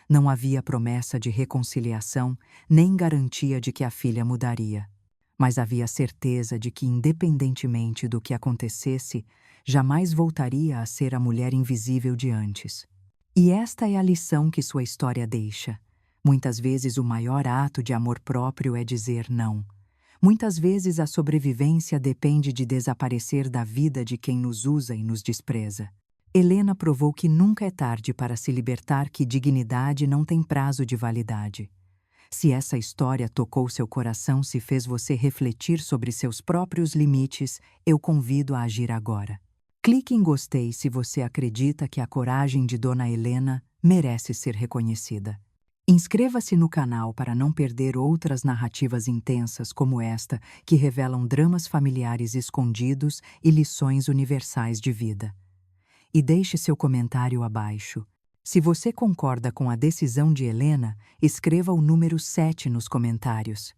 Não havia promessa de reconciliação, nem garantia de que a filha mudaria. Mas havia certeza de que, independentemente do que acontecesse, jamais voltaria a ser a mulher invisível de antes. E esta é a lição que sua história deixa. Muitas vezes o maior ato de amor próprio é dizer não. Muitas vezes a sobrevivência depende de desaparecer da vida de quem nos usa e nos despreza. Helena provou que nunca é tarde para se libertar, que dignidade não tem prazo de validade. Se essa história tocou seu coração, se fez você refletir sobre seus próprios limites, eu convido a agir agora. Clique em gostei se você acredita que a coragem de Dona Helena merece ser reconhecida. Inscreva-se no canal para não perder outras narrativas intensas como esta, que revelam dramas familiares escondidos e lições universais de vida. E deixe seu comentário abaixo. Se você concorda com a decisão de Helena, escreva o número 7 nos comentários.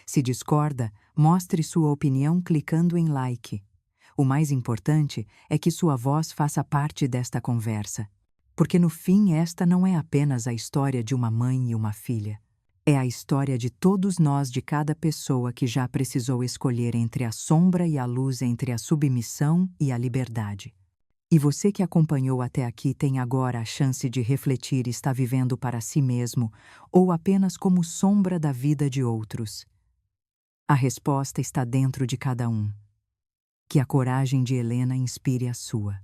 Se discorda, mostre sua opinião clicando em like. O mais importante é que sua voz faça parte desta conversa, porque no fim esta não é apenas a história de uma mãe e uma filha. É a história de todos nós, de cada pessoa que já precisou escolher entre a sombra e a luz, entre a submissão e a liberdade. E você que acompanhou até aqui tem agora a chance de refletir: está vivendo para si mesmo ou apenas como sombra da vida de outros? A resposta está dentro de cada um. Que a coragem de Helena inspire a sua.